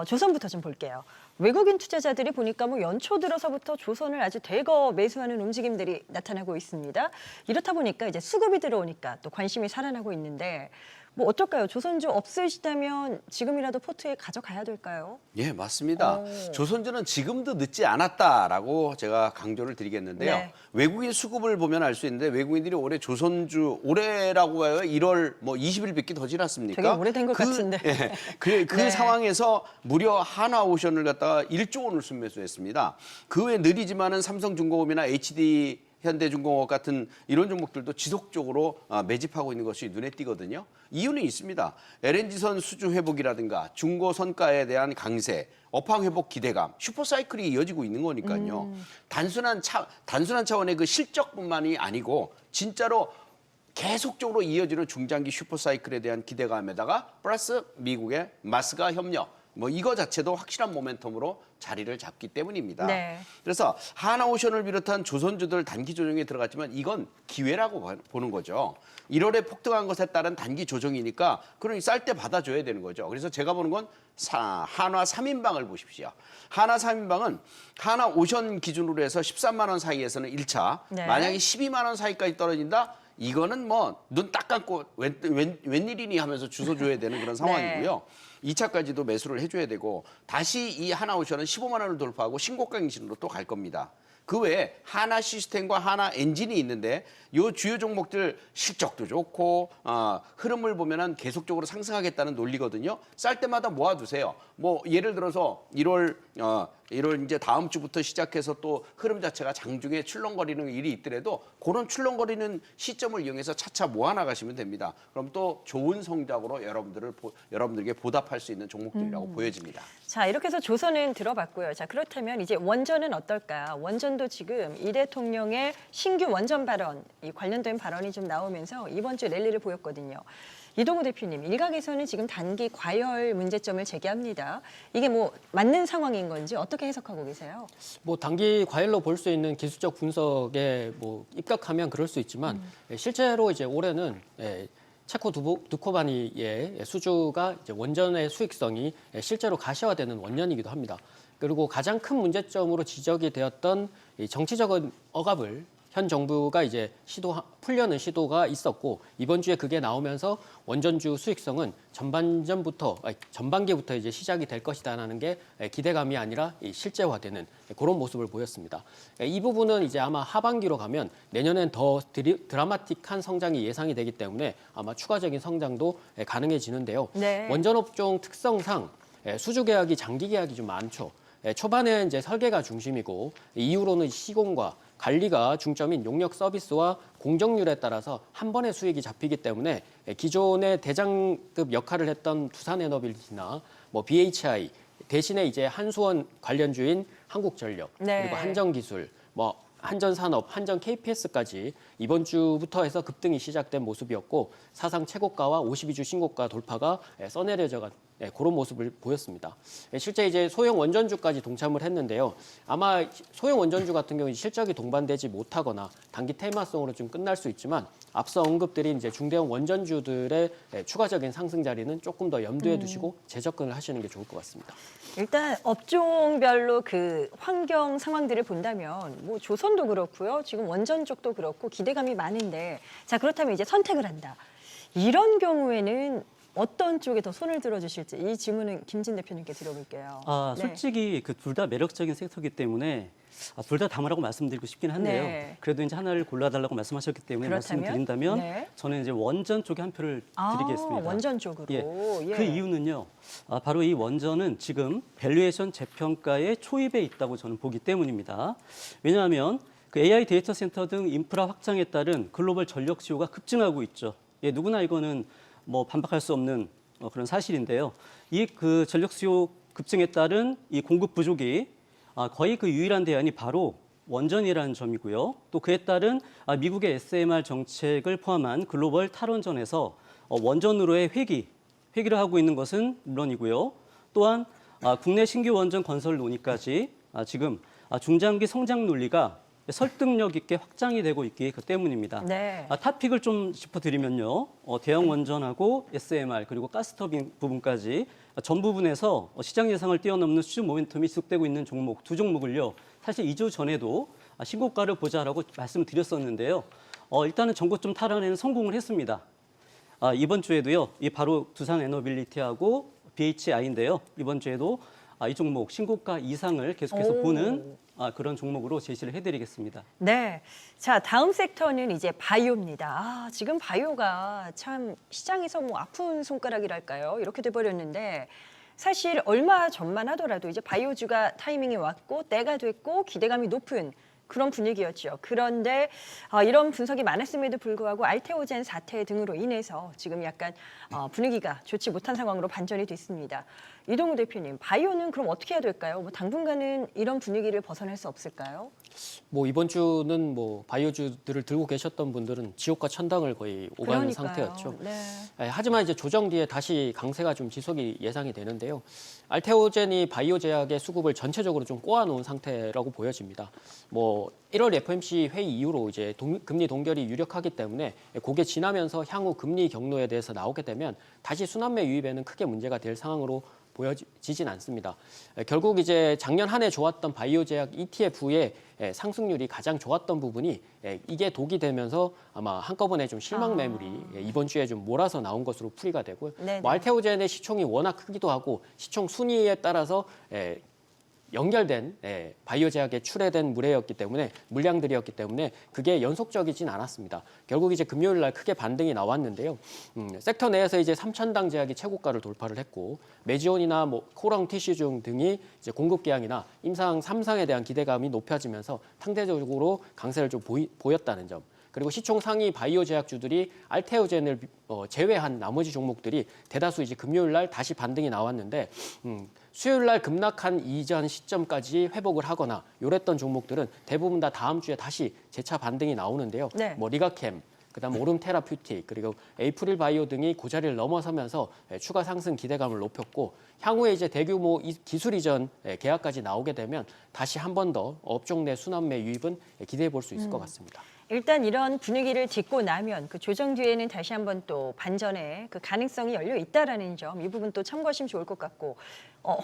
조선부터 좀 볼게요. 외국인 투자자들이 보니까 뭐 연초 들어서부터 조선을 아주 대거 매수하는 움직임들이 나타나고 있습니다. 이렇다 보니까 이제 수급이 들어오니까 또 관심이 살아나고 있는데 뭐 어떨까요? 조선주 없으시다면 지금이라도 포트에 가져가야 될까요? 예, 맞습니다. 조선주는 지금도 늦지 않았다라고 제가 강조를 드리겠는데요. 네. 외국인 수급을 보면 알 수 있는데 외국인들이 올해 조선주 올해라고 해요. 1월 뭐 20일밖에 더 지났습니까? 되게 오래된 것 같은데. 예, 그 네. 상황에서 무려 한화오션을 갖다가 1조 원을 순매수했습니다. 그 외 느리지만은 삼성중공업이나 HD 현대중공업 같은 이런 종목들도 지속적으로 매집하고 있는 것이 눈에 띄거든요. 이유는 있습니다. LNG선 수주 회복이라든가 중고 선가에 대한 강세, 업황 회복 기대감, 슈퍼사이클이 이어지고 있는 거니까요. 단순한 차원의 그 실적뿐만이 아니고 진짜로 계속적으로 이어지는 중장기 슈퍼사이클에 대한 기대감에다가 플러스 미국의 마스가 협력, 뭐 이거 자체도 확실한 모멘텀으로 자리를 잡기 때문입니다. 네. 그래서 하나오션을 비롯한 조선주들 단기 조정에 들어갔지만 이건 기회라고 보는 거죠. 1월에 폭등한 것에 따른 단기 조정이니까 그러니 쌀 때 받아줘야 되는 거죠. 그래서 제가 보는 건 한화 3인방을 보십시오. 한화 3인방은 하나오션 기준으로 해서 13만 원 사이에서는 1차, 네. 만약에 12만 원 사이까지 떨어진다? 이거는 뭐 눈 딱 감고 웬일이니 하면서 주워줘야 되는 그런 상황이고요. 2차까지도 매수를 해줘야 되고 다시 이 하나오션은 15만 원을 돌파하고 신고가 갱신으로 또 갈 겁니다. 그 외에 하나 시스템과 하나 엔진이 있는데 요 주요 종목들 실적도 좋고 흐름을 보면은 계속적으로 상승하겠다는 논리거든요. 쌀 때마다 모아두세요. 뭐 예를 들어서 1월 이제 다음 주부터 시작해서 또 흐름 자체가 장중에 출렁거리는 일이 있더라도 그런 출렁거리는 시점을 이용해서 차차 모아나가시면 됩니다. 그럼 또 좋은 성적으로 여러분들에게 보답할 수 있는 종목들이라고 보여집니다. 자, 이렇게 해서 조선은 들어봤고요. 자, 그렇다면 이제 원전은 어떨까? 원전도 지금 이 대통령의 신규 원전 발언, 이 관련된 발언이 좀 나오면서 이번 주 랠리를 보였거든요. 이동우 대표님, 일각에서는 지금 단기 과열 문제점을 제기합니다. 이게 뭐 맞는 상황인 건지 어떻게 해석하고 계세요? 뭐 단기 과열로 볼 수 있는 기술적 분석에 뭐 입각하면 그럴 수 있지만 실제로 이제 올해는 체코 두코바니의 수주가 이제 원전의 수익성이 실제로 가시화되는 원년이기도 합니다. 그리고 가장 큰 문제점으로 지적이 되었던 이 정치적인 억압을 현 정부가 이제 풀려는 시도가 있었고 이번 주에 그게 나오면서 원전주 수익성은 전반기부터 이제 시작이 될 것이다라는 게 기대감이 아니라 실제화되는 그런 모습을 보였습니다. 이 부분은 이제 아마 하반기로 가면 내년엔 더 드라마틱한 성장이 예상이 되기 때문에 아마 추가적인 성장도 가능해지는데요. 네. 원전업종 특성상 수주 계약이 장기 계약이 좀 많죠. 초반에 이제 설계가 중심이고 이후로는 시공과 관리가 중점인 용역 서비스와 공정률에 따라서 한 번에 수익이 잡히기 때문에 기존의 대장급 역할을 했던 두산에너빌리티나 뭐 BHI 대신에 이제 한수원 관련주인 한국전력 네. 그리고 한전기술 뭐 한전산업, 한전 KPS까지 이번 주부터 해서 급등이 시작된 모습이었고 사상 최고가와 52주 신고가 돌파가 써내려져가 그런 모습을 보였습니다. 실제 이제 소형 원전주까지 동참을 했는데요. 아마 소형 원전주 같은 경우 실적이 동반되지 못하거나 단기 테마성으로 좀 끝날 수 있지만 앞서 언급드린 이제 중대형 원전주들의 추가적인 상승 자리는 조금 더 염두에 두시고 재접근을 하시는 게 좋을 것 같습니다. 일단 업종별로 그 환경 상황들을 본다면 뭐 조선도 그렇고요. 지금 원전 쪽도 그렇고 기대감이 많은데 자 그렇다면 이제 선택을 한다. 이런 경우에는 어떤 쪽에 더 손을 들어주실지 이 질문은 김진 대표님께 들어볼게요. 네. 솔직히 그 둘 다 매력적인 섹터이기 때문에 둘 다 담으라고 말씀드리고 싶긴 한데요. 네. 그래도 이제 하나를 골라달라고 말씀하셨기 때문에 그렇다면? 말씀을 드린다면 네. 저는 이제 원전 쪽에 한 표를 드리겠습니다. 원전 쪽으로. 예. 그 이유는요. 바로 이 원전은 지금 밸류에이션 재평가의 초입에 있다고 저는 보기 때문입니다. 왜냐하면 그 AI 데이터 센터 등 인프라 확장에 따른 글로벌 전력 수요가 급증하고 있죠. 누구나 이거는 뭐 반박할 수 없는 그런 사실인데요. 이 그 전력 수요 급증에 따른 이 공급 부족이 거의 그 유일한 대안이 바로 원전이라는 점이고요. 또 그에 따른 미국의 SMR 정책을 포함한 글로벌 탈원전에서 원전으로의 회귀를 하고 있는 것은 물론이고요. 또한 국내 신규 원전 건설 논의까지 지금 중장기 성장 논리가 설득력 있게 확장이 되고 있기 때문입니다. 네. 탑픽을 좀 짚어드리면요. 대형 원전하고 SMR 그리고 가스터빈 부분까지 전 부분에서 시장 예상을 뛰어넘는 수주 모멘텀이 지속되고 있는 종목 두 종목을요. 사실 2주 전에도 신고가를 보자라고 말씀을 드렸었는데요. 일단은 전고점 탈환에는 성공을 했습니다. 이번 주에도요. 이 바로 두산 에너빌리티하고 BHI인데요. 이번 주에도 이 종목 신고가 이상을 계속해서 보는 그런 종목으로 제시를 해드리겠습니다. 네. 자, 다음 섹터는 이제 바이오입니다. 지금 바이오가 참 시장에서 뭐 아픈 손가락이랄까요? 이렇게 돼버렸는데 사실 얼마 전만 하더라도 이제 바이오주가 타이밍이 왔고 때가 됐고 기대감이 높은 그런 분위기였죠. 그런데 이런 분석이 많았음에도 불구하고 알테오젠 사태 등으로 인해서 지금 약간 분위기가 좋지 못한 상황으로 반전이 됐습니다. 이동우 대표님, 바이오는 그럼 어떻게 해야 될까요? 뭐 당분간은 이런 분위기를 벗어날 수 없을까요? 뭐 이번 주는 뭐 바이오주들을 들고 계셨던 분들은 지옥과 천당을 거의 오가는 상태였죠. 네. 하지만 이제 조정 뒤에 다시 강세가 좀 지속이 예상이 되는데요. 알테오젠이 바이오 제약의 수급을 전체적으로 좀 꼬아놓은 상태라고 보여집니다. 뭐 1월 FOMC 회의 이후로 이제 금리 동결이 유력하기 때문에 그게 지나면서 향후 금리 경로에 대해서 나오게 되면 다시 순환매 유입에는 크게 문제가 될 상황으로 보여지진 않습니다. 결국 이제 작년 한 해 좋았던 바이오 제약 ETF의 상승률이 가장 좋았던 부분이 이게 독이 되면서 아마 한꺼번에 좀 실망 매물이 이번 주에 좀 몰아서 나온 것으로 풀이가 되고 뭐 알테오젠의 시총이 워낙 크기도 하고 시총 순위에 따라서 연결된 바이오 제약에 출해된 물량들이었기 때문에 그게 연속적이진 않았습니다. 결국 이제 금요일 날 크게 반등이 나왔는데요. 섹터 내에서 이제 3,000당 제약이 최고가를 돌파를 했고 메지온이나 뭐 코랑 티슈중 등이 이제 공급 기한이나 임상 3상에 대한 기대감이 높아지면서 상대적으로 강세를 좀 보였다는 점. 그리고 시총 상위 바이오 제약주들이 알테오젠을 제외한 나머지 종목들이 대다수 이제 금요일 날 다시 반등이 나왔는데 수요일 날 급락한 이전 시점까지 회복을 하거나 요랬던 종목들은 대부분 다 다음 주에 다시 재차 반등이 나오는데요. 네. 뭐 리가캠, 그다음 오름 테라퓨틱 그리고 에이프릴 바이오 등이 고자리를 넘어서면서 추가 상승 기대감을 높였고 향후에 이제 대규모 기술 이전 계약까지 나오게 되면 다시 한 번 더 업종 내 순환매 유입은 기대해 볼 수 있을 것 같습니다. 일단 이런 분위기를 딛고 나면 그 조정 뒤에는 다시 한번 또 반전의 그 가능성이 열려 있다라는 점, 이 부분 또 참고하시면 좋을 것 같고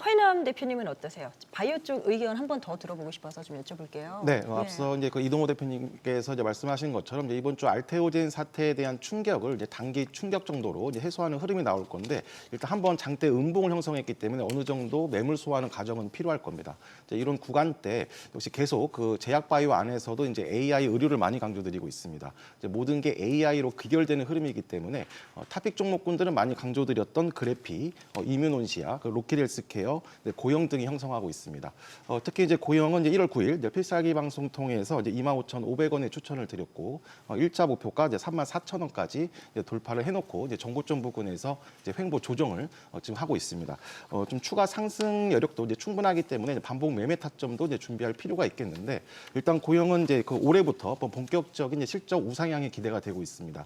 회남 대표님은 어떠세요? 바이오 쪽 의견 한 번 더 들어보고 싶어서 좀 여쭤볼게요. 네, 앞서 이제 그 이동호 대표님께서 이제 말씀하신 것처럼 이제 이번 주 알테오젠 사태에 대한 충격을 이제 단기 충격 정도로 이제 해소하는 흐름이 나올 건데 일단 한번 장대 음봉을 형성했기 때문에 어느 정도 매물 소화하는 과정은 필요할 겁니다. 이제 이런 구간 때 역시 계속 그 제약 바이오 안에서도 이제 AI 의료를 많이 강조드리고 있습니다. 이제 모든 게 AI로 귀결되는 흐름이기 때문에 탑픽 종목군들은 많이 강조드렸던 그래피, 이뮤논시아, 그 로키헬스케어, 고영 등이 형성하고 있습니다. 특히 이제 고영은 이제 1월 9일 필살기 방송 통해서 이제 25,500원에 추천을 드렸고 1차 목표가 이제 34,000원까지 돌파를 해놓고 이제 정고점 부근에서 이제 횡보 조정을 지금 하고 있습니다. 좀 추가 상승 여력도 이제 충분하기 때문에 반복 매매 타점도 이제 준비할 필요가 있겠는데 일단 고영은 이제 그 올해부터 본격 본격적인 이제 실적 우상향이 기대가 되고 있습니다.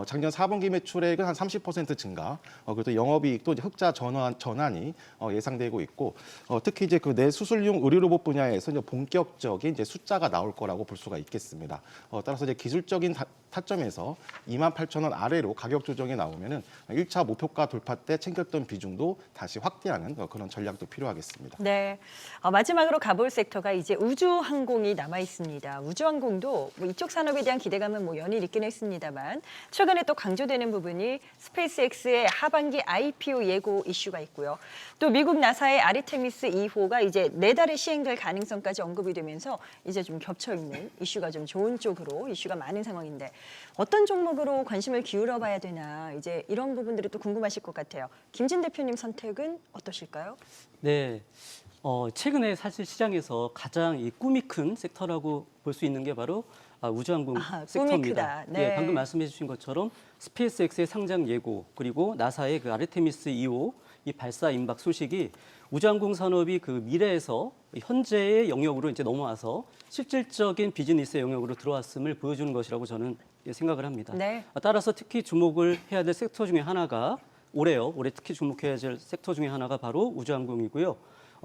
작년 4분기 매출액은 한 30% 증가, 그리고 영업이익도 이제 흑자 전환이 예상되고 있고, 특히 이제 그 내 수술용 의료 로봇 분야에서 이제 본격적인 이제 숫자가 나올 거라고 볼 수가 있겠습니다. 따라서 이제 기술적인 타점에서 28,000원 아래로 가격 조정이 나오면은 1차 목표가 돌파 때 챙겼던 비중도 다시 확대하는 그런 전략도 필요하겠습니다. 네, 마지막으로 가볼 섹터가 이제 우주항공이 남아 있습니다. 우주항공도 뭐 이쪽 산업에 대한 기대감은 뭐 연일 있긴 했습니다만 최근에 또 강조되는 부분이 스페이스X의 하반기 IPO 예고 이슈가 있고요. 또 미국 나사의 아르테미스 2호가 이제 내달에 시행될 가능성까지 언급이 되면서 이제 좀 겹쳐 있는 이슈가 좀 좋은 쪽으로 이슈가 많은 상황인데 어떤 종목으로 관심을 기울여 봐야 되나 이제 이런 부분들이 또 궁금하실 것 같아요. 김진 대표님 선택은 어떠실까요? 네. 최근에 사실 시장에서 가장 이 꿈이 큰 섹터라고 볼 수 있는 게 바로 우주항공 꿈이 섹터입니다. 크다. 네. 방금 말씀해 주신 것처럼 스페이스X의 상장 예고 그리고 나사의 그 아르테미스 2호 이 발사 임박 소식이 우주항공 산업이 그 미래에서 현재의 영역으로 이제 넘어와서 실질적인 비즈니스의 영역으로 들어왔음을 보여주는 것이라고 저는 생각을 합니다. 네. 따라서 특히 주목을 해야 될 섹터 중에 하나가 올해요. 올해 특히 주목해야 될 섹터 중에 하나가 바로 우주항공이고요.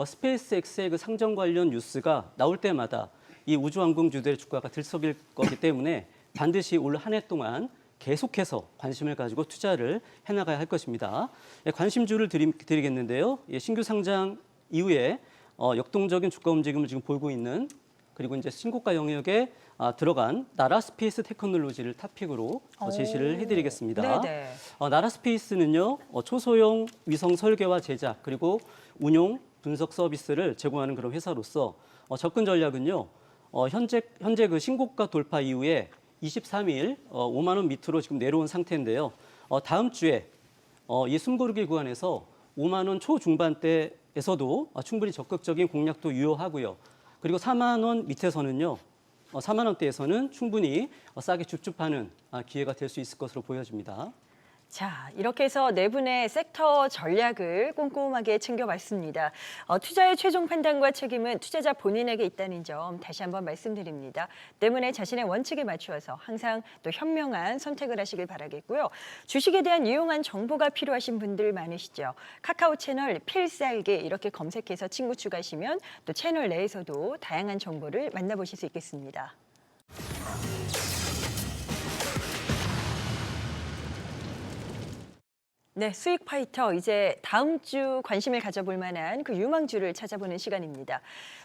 스페이스X의 그 상장 관련 뉴스가 나올 때마다 이 우주항공주들의 주가가 들썩일 거기 때문에 반드시 올 한 해 동안 계속해서 관심을 가지고 투자를 해나가야 할 것입니다. 관심주를 드리겠는데요. 신규 상장 이후에 역동적인 주가 움직임을 지금 보이고 있는 그리고 이제 신고가 영역에 들어간 나라 스페이스 테크놀로지를 탑픽으로 제시를 해드리겠습니다. 네네. 나라 스페이스는요 초소형 위성 설계와 제작 그리고 운용 분석 서비스를 제공하는 그런 회사로서 접근 전략은요 현재 그 신고가 돌파 이후에 23일 5만 원 밑으로 지금 내려온 상태인데요. 다음 주에 이 숨고르기 구간에서 5만 원 초중반대에서도 충분히 적극적인 공략도 유효하고요. 그리고 4만 원 밑에서는요. 4만 원대에서는 충분히 싸게 줍줍하는 기회가 될 수 있을 것으로 보여집니다. 자, 이렇게 해서 네 분의 섹터 전략을 꼼꼼하게 챙겨봤습니다. 투자의 최종 판단과 책임은 투자자 본인에게 있다는 점 다시 한번 말씀드립니다. 때문에 자신의 원칙에 맞추어서 항상 또 현명한 선택을 하시길 바라겠고요. 주식에 대한 유용한 정보가 필요하신 분들 많으시죠. 카카오 채널 필살기 이렇게 검색해서 친구 추가하시면 또 채널 내에서도 다양한 정보를 만나보실 수 있겠습니다. 네, 수익 파이터 이제 다음 주 관심을 가져볼 만한 그 유망주를 찾아보는 시간입니다.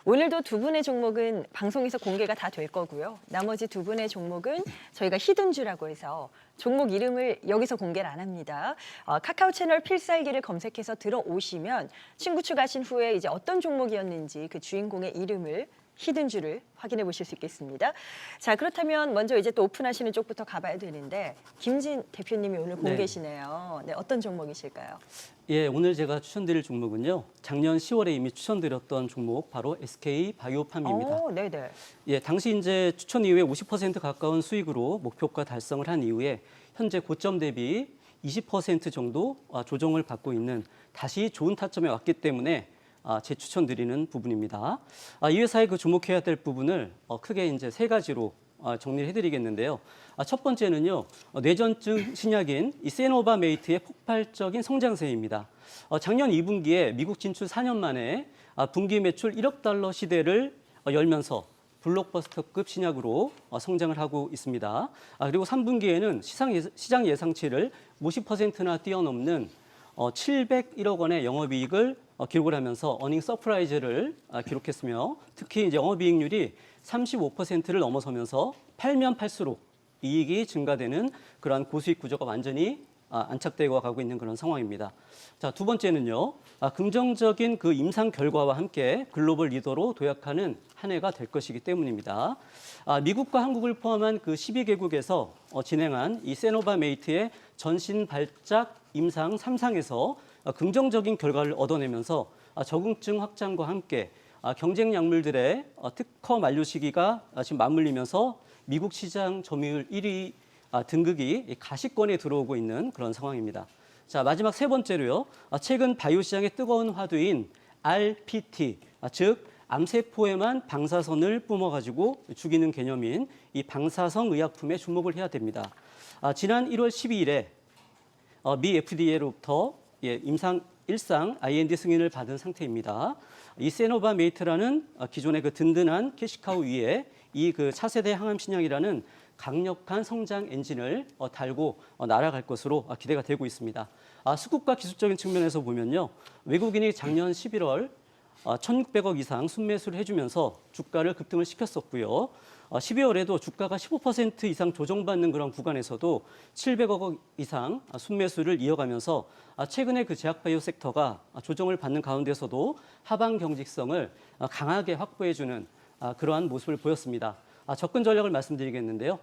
오늘도 두 분의 종목은 방송에서 공개가 다 될 거고요. 나머지 두 분의 종목은 저희가 히든주라고 해서 종목 이름을 여기서 공개를 안 합니다. 카카오 채널 필살기를 검색해서 들어오시면 친구 추가하신 후에 이제 어떤 종목이었는지 그 주인공의 이름을 히든주를 확인해 보실 수 있겠습니다. 자, 그렇다면 먼저 이제 또 오픈하시는 쪽부터 가봐야 되는데 김진 대표님이 오늘 공개시네요. 네, 어떤 종목이실까요? 예, 오늘 제가 추천드릴 종목은요. 작년 10월에 이미 추천드렸던 종목 바로 SK 바이오팜입니다. 네네. 예, 당시 이제 추천 이후에 50% 가까운 수익으로 목표가 달성을 한 이후에 현재 고점 대비 20% 정도 조정을 받고 있는 다시 좋은 타점에 왔기 때문에 재추천드리는 부분입니다. 이 회사에 그 주목해야 될 부분을 크게 이제 세 가지로 정리를 해드리겠는데요. 첫 번째는요, 뇌전증 신약인 이 세노바메이트의 폭발적인 성장세입니다. 작년 2분기에 미국 진출 4년 만에 분기 매출 1억 달러 시대를 열면서 블록버스터급 신약으로 성장을 하고 있습니다. 그리고 3분기에는 시장 예상치를 50%나 뛰어넘는 701억 원의 영업이익을 기록을 하면서 어닝 서프라이즈를 기록했으며 특히 이제 영업이익률이 35%를 넘어서면서 팔면 팔수록 이익이 증가되는 그러한 고수익 구조가 완전히 안착되어 가고 있는 그런 상황입니다. 자, 두 번째는요. 긍정적인 그 임상 결과와 함께 글로벌 리더로 도약하는 한 해가 될 것이기 때문입니다. 미국과 한국을 포함한 그 12개국에서 진행한 이 세노바메이트의 전신 발작 임상 3상에서 긍정적인 결과를 얻어내면서 적응증 확장과 함께 경쟁 약물들의 특허 만료 시기가 지금 맞물리면서 미국 시장 점유율 1위 등극이 가시권에 들어오고 있는 그런 상황입니다. 자, 마지막 세 번째로요. 최근 바이오 시장의 뜨거운 화두인 RPT, 즉 암세포에만 방사선을 뿜어가지고 죽이는 개념인 이 방사성 의약품에 주목을 해야 됩니다. 지난 1월 12일에 미 FDA로부터 임상 1상 IND 승인을 받은 상태입니다. 이 세노바메이트라는 기존의 그 든든한 캐시카우 위에 이 그 차세대 항암 신약이라는 강력한 성장 엔진을 달고 날아갈 것으로 기대가 되고 있습니다. 수급과 기술적인 측면에서 보면요, 외국인이 작년 11월 1,600억 이상 순매수를 해주면서 주가를 급등을 시켰었고요. 12월에도 주가가 15% 이상 조정받는 그런 구간에서도 700억 이상 순매수를 이어가면서 최근에 그 제약바이오 섹터가 조정을 받는 가운데서도 하방 경직성을 강하게 확보해주는 그러한 모습을 보였습니다. 접근 전략을 말씀드리겠는데요.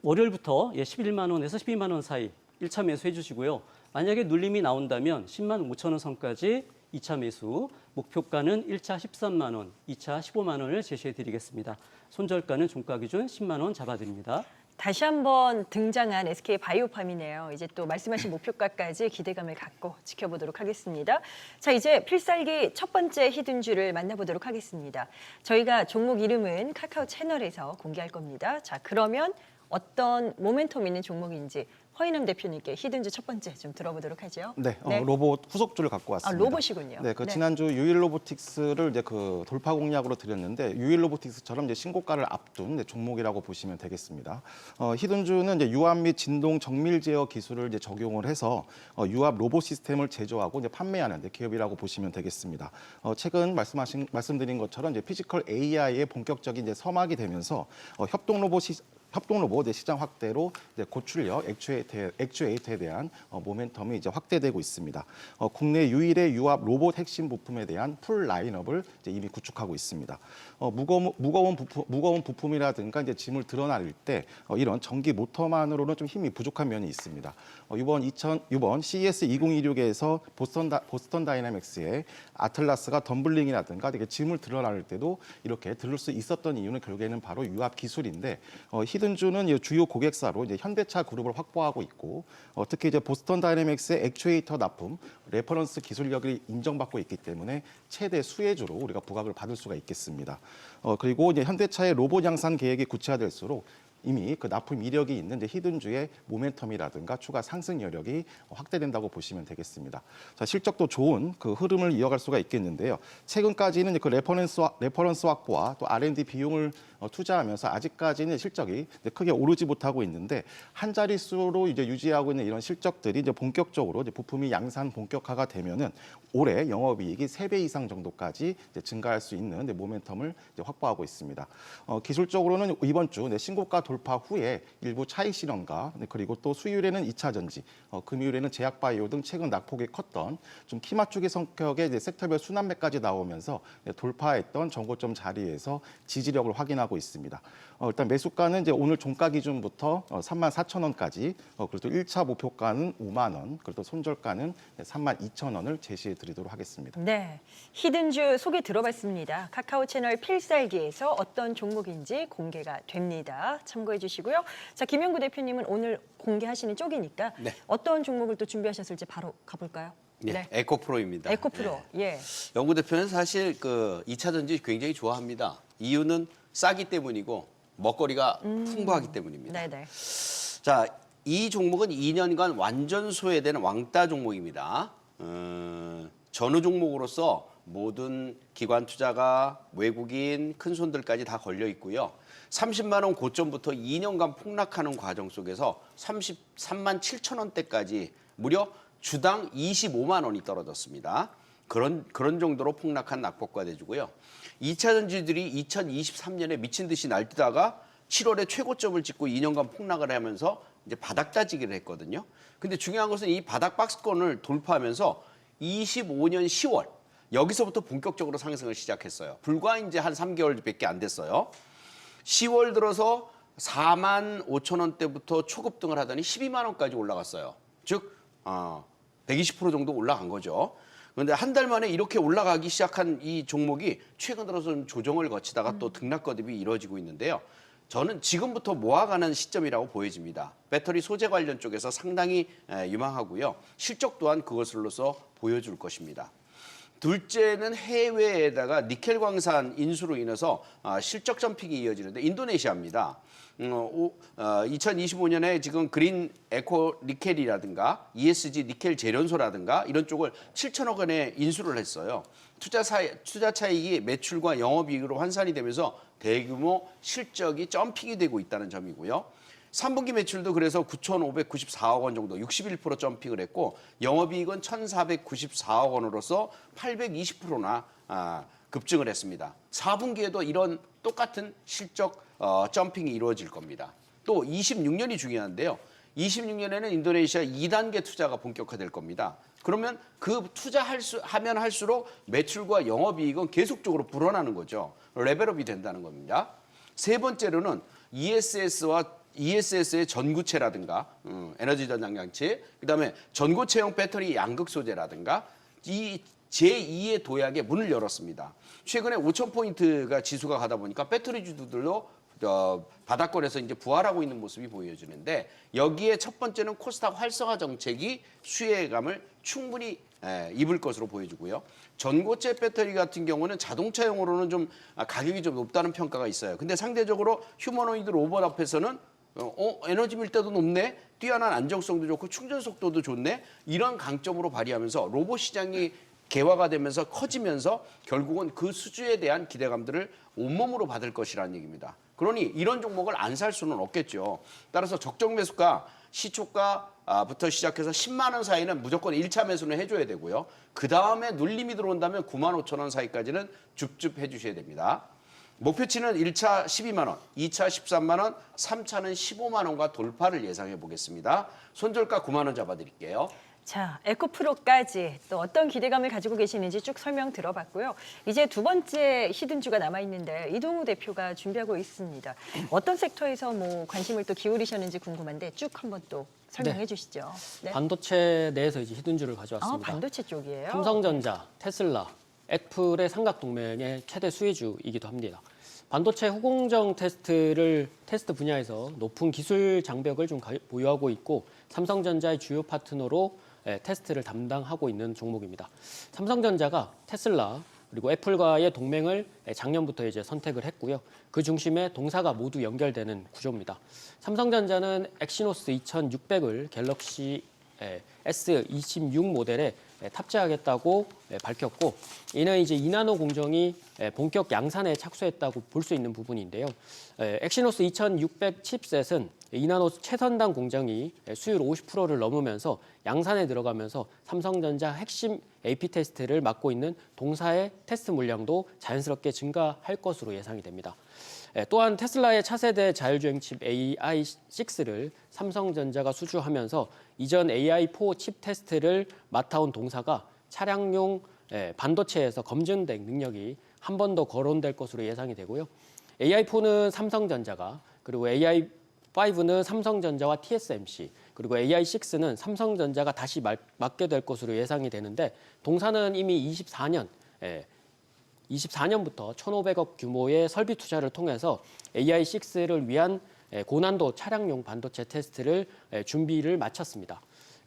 월요일부터 11만 원에서 12만 원 사이 1차 매수해 주시고요. 만약에 눌림이 나온다면 10만 5천 원 선까지 2차 매수, 목표가는 1차 13만 원, 2차 15만 원을 제시해 드리겠습니다. 손절가는 종가 기준 10만 원 잡아드립니다. 다시 한번 등장한 SK 바이오팜이네요. 이제 또 말씀하신 목표가까지 기대감을 갖고 지켜보도록 하겠습니다. 자, 이제 필살기 첫 번째 히든주를 만나보도록 하겠습니다. 저희가 종목 이름은 카카오 채널에서 공개할 겁니다. 자, 그러면 어떤 모멘텀 있는 종목인지 허인남 대표님께 히든주 첫 번째 좀 들어보도록 하죠. 네, 로봇 후속주를 갖고 왔습니다. 로봇이군요. 네, 그 네. 지난주 유일 로보틱스를 이제 그 돌파 공략으로 드렸는데 유일 로보틱스처럼 이제 신고가를 앞둔 이제 종목이라고 보시면 되겠습니다. 히든주는 이제 유압 및 진동 정밀 제어 기술을 이제 적용을 해서 유압 로봇 시스템을 제조하고 이제 판매하는 기업이라고 보시면 되겠습니다. 최근 말씀드린 것처럼 이제 피지컬 AI의 본격적인 이제 서막이 되면서 협동 로봇 시장 확대로 이제 고출력 액추에이터에 대한 모멘텀이 이제 확대되고 있습니다. 국내 유일의 유압 로봇 핵심 부품에 대한 풀 라인업을 이제 이미 구축하고 있습니다. 무거운 부품이라든가 이제 짐을 드러날 때 이런 전기 모터만으로는 좀 힘이 부족한 면이 있습니다. 이번 CES 2026에서 보스턴 다이내믹스의 아틀라스가 덤블링이라든가 되게 짐을 드러날 때도 이렇게 들을 수 있었던 이유는 결국에는 바로 유압 기술인데 히든주는 주요 고객사로 이제 현대차 그룹을 확보하고 있고 특히 이제 보스턴 다이내믹스의 액추에이터 납품 레퍼런스 기술력이 인정받고 있기 때문에 최대 수혜주로 우리가 부각을 받을 수가 있겠습니다. 그리고 이제 현대차의 로봇 양산 계획이 구체화될수록 이미 그 납품 이력이 있는 이제 히든주의 모멘텀이라든가 추가 상승 여력이 확대된다고 보시면 되겠습니다. 자, 실적도 좋은 그 흐름을 이어갈 수가 있겠는데요. 최근까지는 그 레퍼런스 확보와 또 R&D 비용을 투자하면서 아직까지는 실적이 크게 오르지 못하고 있는데 한 자릿수로 이제 유지하고 있는 이런 실적들이 이제 본격적으로 이제 부품이 양산 본격화가 되면은 올해 영업이익이 3배 이상 정도까지 이제 증가할 수 있는 모멘텀을 이제 확보하고 있습니다. 기술적으로는 이번 주 신고가 돌파 후에 일부 차익 실현과 그리고 또 수율에는 2차 전지, 금융에는 제약 바이오 등 최근 낙폭이 컸던 좀 키 맞추기 성격의 이제 섹터별 순환매까지 나오면서 돌파했던 정고점 자리에서 지지력을 확인하고 있습니다. 일단 매수가는 이제 오늘 종가 기준부터 34,000원까지, 그리고 또 1차 목표가는 5만 원, 그리고 또 손절가는 32,000원을 제시해 드리도록 하겠습니다. 네, 히든주 소개 들어봤습니다. 카카오 채널 필살기에서 어떤 종목인지 공개가 됩니다. 참고해 주시고요. 자, 김영구 대표님은 오늘 공개하시는 쪽이니까 네. 어떤 종목을 또 준비하셨을지 바로 가볼까요? 네, 에코프로입니다. 에코프로. 예. 영구 대표는 사실 그 2차 전지 굉장히 좋아합니다. 이유는 싸기 때문이고 먹거리가 풍부하기 때문입니다. 네네. 자, 이 종목은 2년간 완전 소외되는 왕따 종목입니다. 전후 종목으로서 모든 기관 투자가 외국인 큰 손들까지 다 걸려 있고요. 30만 원 고점부터 2년간 폭락하는 과정 속에서 33만 7천 원대까지 무려 주당 25만 원이 떨어졌습니다. 그런 정도로 폭락한 낙폭과대주고요. 2차 전지들이 2023년에 미친 듯이 날뛰다가 7월에 최고점을 찍고 2년간 폭락을 하면서 이제 바닥 따지기를 했거든요. 근데 중요한 것은 이 바닥 박스권을 돌파하면서 25년 10월 여기서부터 본격적으로 상승을 시작했어요. 불과 이제 한 3개월밖에 안 됐어요. 10월 들어서 4만 5천 원대부터 초급등을 하더니 12만 원까지 올라갔어요. 즉 120% 정도 올라간 거죠. 그런데 한 달 만에 이렇게 올라가기 시작한 이 종목이 최근 들어서 좀 조정을 거치다가 또 등락 거듭이 이루어지고 있는데요. 저는 지금부터 모아가는 시점이라고 보여집니다. 배터리 소재 관련 쪽에서 상당히 유망하고요. 실적 또한 그것으로서 보여줄 것입니다. 둘째는 해외에다가 니켈 광산 인수로 인해서 실적 점픽이 이어지는데 인도네시아입니다. 2025년에 지금 그린 에코 니켈이라든가 ESG 니켈 재련소라든가 이런 쪽을 7천억 원에 인수를 했어요. 투자 차익이 매출과 영업이익으로 환산이 되면서 대규모 실적이 점픽이 되고 있다는 점이고요. 3분기 매출도 그래서 9,594억 원 정도 61% 점픽을 했고 영업이익은 1,494억 원으로서 820%나 급증을 했습니다. 4분기에도 이런 똑같은 실적 점핑이 이루어질 겁니다. 또 26년이 중요한데요. 26년에는 인도네시아 2단계 투자가 본격화될 겁니다. 그러면 그 하면 할수록 매출과 영업이익은 계속적으로 불어나는 거죠. 레벨업이 된다는 겁니다. 세 번째로는 ESS의 전구체라든가 에너지 전장 장치, 그다음에 전고체형 배터리 양극 소재라든가 이 제2의 도약에 문을 열었습니다. 최근에 5,000포인트가 지수가 가다 보니까 배터리 주주들도 바닥권에서 이제 부활하고 있는 모습이 보여지는데 여기에 첫 번째는 코스닥 활성화 정책이 수혜감을 충분히 입을 것으로 보여지고요. 전고체 배터리 같은 경우는 자동차용으로는 좀 가격이 좀 높다는 평가가 있어요. 근데 상대적으로 휴머노이드 로봇 앞에서는 에너지 밀도도 높네, 뛰어난 안정성도 좋고 충전 속도도 좋네, 이런 강점으로 발휘하면서 로봇 시장이 개화가 되면서 커지면서 결국은 그 수주에 대한 기대감들을 온몸으로 받을 것이라는 얘기입니다. 그러니 이런 종목을 안 살 수는 없겠죠. 따라서 적정 매수가 시초가부터 시작해서 10만 원 사이는 무조건 1차 매수는 해줘야 되고요. 그 다음에 눌림이 들어온다면 9만 5천 원 사이까지는 줍줍 해주셔야 됩니다. 목표치는 1차 12만 원, 2차 13만 원, 3차는 15만 원과 돌파를 예상해 보겠습니다. 손절가 9만 원 잡아드릴게요. 자, 에코프로까지 또 어떤 기대감을 가지고 계시는지 쭉 설명 들어봤고요. 이제 두 번째 히든주가 남아있는데 이동우 대표가 준비하고 있습니다. 어떤 섹터에서 뭐 관심을 또 기울이셨는지 궁금한데 쭉 한번 또 설명해 주시죠. 네. 반도체 내에서 이제 히든주를 가져왔습니다. 반도체 쪽이에요? 삼성전자, 테슬라, 애플의 삼각 동맹의 최대 수혜주이기도 합니다. 반도체 후공정 테스트 분야에서 높은 기술 장벽을 좀 보유하고 있고 삼성전자의 주요 파트너로 테스트를 담당하고 있는 종목입니다. 삼성전자가 테슬라 그리고 애플과의 동맹을 작년부터 이제 선택을 했고요. 그 중심에 동사가 모두 연결되는 구조입니다. 삼성전자는 엑시노스 2600을 갤럭시 S26 모델에 탑재하겠다고 밝혔고, 이는 이제 2나노 공정이 본격 양산에 착수했다고 볼 수 있는 부분인데요. 엑시노스 2600 칩셋은 2나노 최선단 공정이 수율 50%를 넘으면서 양산에 들어가면서 삼성전자 핵심 AP 테스트를 맡고 있는 동사의 테스트 물량도 자연스럽게 증가할 것으로 예상이 됩니다. 또한 테슬라의 차세대 자율주행 칩 AI6를 삼성전자가 수주하면서 이전 AI4 칩 테스트를 맡아온 동사가 차량용 반도체에서 검증된 능력이 한 번 더 거론될 것으로 예상이 되고요. AI4는 삼성전자가, 그리고 AI5는 삼성전자와 TSMC, 그리고 AI6는 삼성전자가 다시 맡게 될 것으로 예상이 되는데, 동사는 이미 24년부터 1,500억 규모의 설비 투자를 통해서 AI6를 위한 고난도 차량용 반도체 테스트를 준비를 마쳤습니다.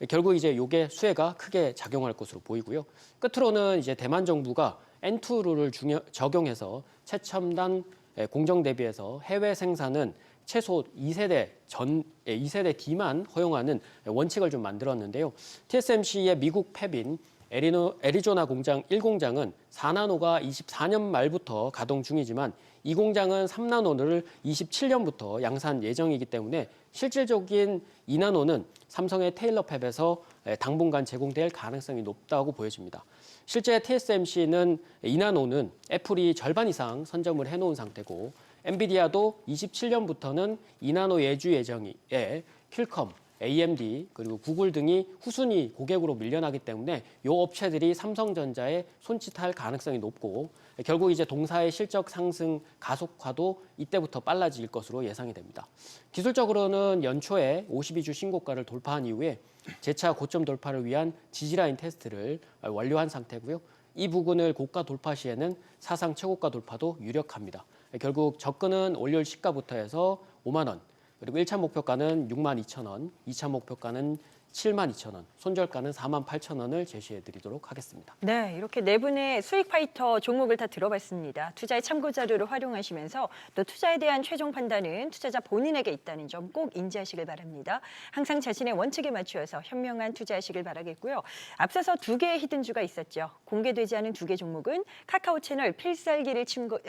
결국 이제 요게 수혜가 크게 작용할 것으로 보이고요. 끝으로는 이제 대만 정부가 N2 룰을 적용해서 최첨단 공정 대비해서 해외 생산은 최소 2세대 D만 허용하는 원칙을 좀 만들었는데요. TSMC의 미국 팹인 애리조나 공장 1공장은 4나노가 24년 말부터 가동 중이지만 이 공장은 3나노를 27년부터 양산 예정이기 때문에 실질적인 2나노는 삼성의 테일러 팹에서 당분간 제공될 가능성이 높다고 보여집니다. 실제 TSMC는 2나노는 애플이 절반 이상 선점을 해놓은 상태고, 엔비디아도 27년부터는 2나노 예주 예정이에 퀄컴, AMD 그리고 구글 등이 후순위 고객으로 밀려나기 때문에 이 업체들이 삼성전자에 손짓할 가능성이 높고, 결국 이제 동사의 실적 상승 가속화도 이때부터 빨라질 것으로 예상이 됩니다. 기술적으로는 연초에 52주 신고가를 돌파한 이후에 재차 고점 돌파를 위한 지지라인 테스트를 완료한 상태고요. 이 부근을 고가 돌파 시에는 사상 최고가 돌파도 유력합니다. 결국 접근은 월요일 시가부터 해서 5만 원, 그리고 1차 목표가는 6만 2천 원, 2차 목표가는 72,000원, 손절가는 48,000원을 제시해드리도록 하겠습니다. 네, 이렇게 네 분의 수익 파이터 종목을 다 들어봤습니다. 투자의 참고 자료를 활용하시면서 또 투자에 대한 최종 판단은 투자자 본인에게 있다는 점 꼭 인지하시길 바랍니다. 항상 자신의 원칙에 맞추어서 현명한 투자하시길 바라겠고요. 앞서서 두 개의 히든주가 있었죠. 공개되지 않은 두 개 종목은 카카오 채널 필살기를 친구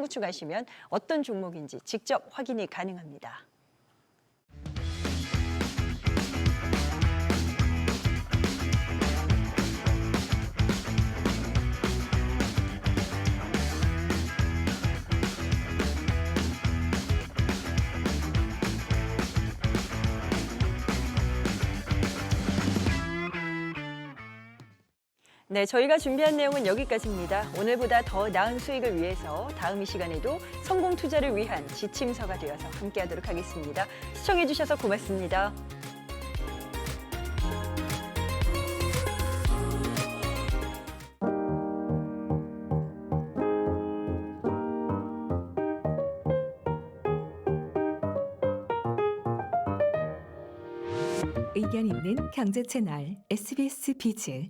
추가하시면 어떤 종목인지 직접 확인이 가능합니다. 네, 저희가 준비한 내용은 여기까지입니다. 오늘보다 더 나은 수익을 위해서 다음 이 시간에도 성공 투자를 위한 지침서가 되어서 함께하도록 하겠습니다. 시청해주셔서 고맙습니다. 의견 있는 경제 채널 SBS 비즈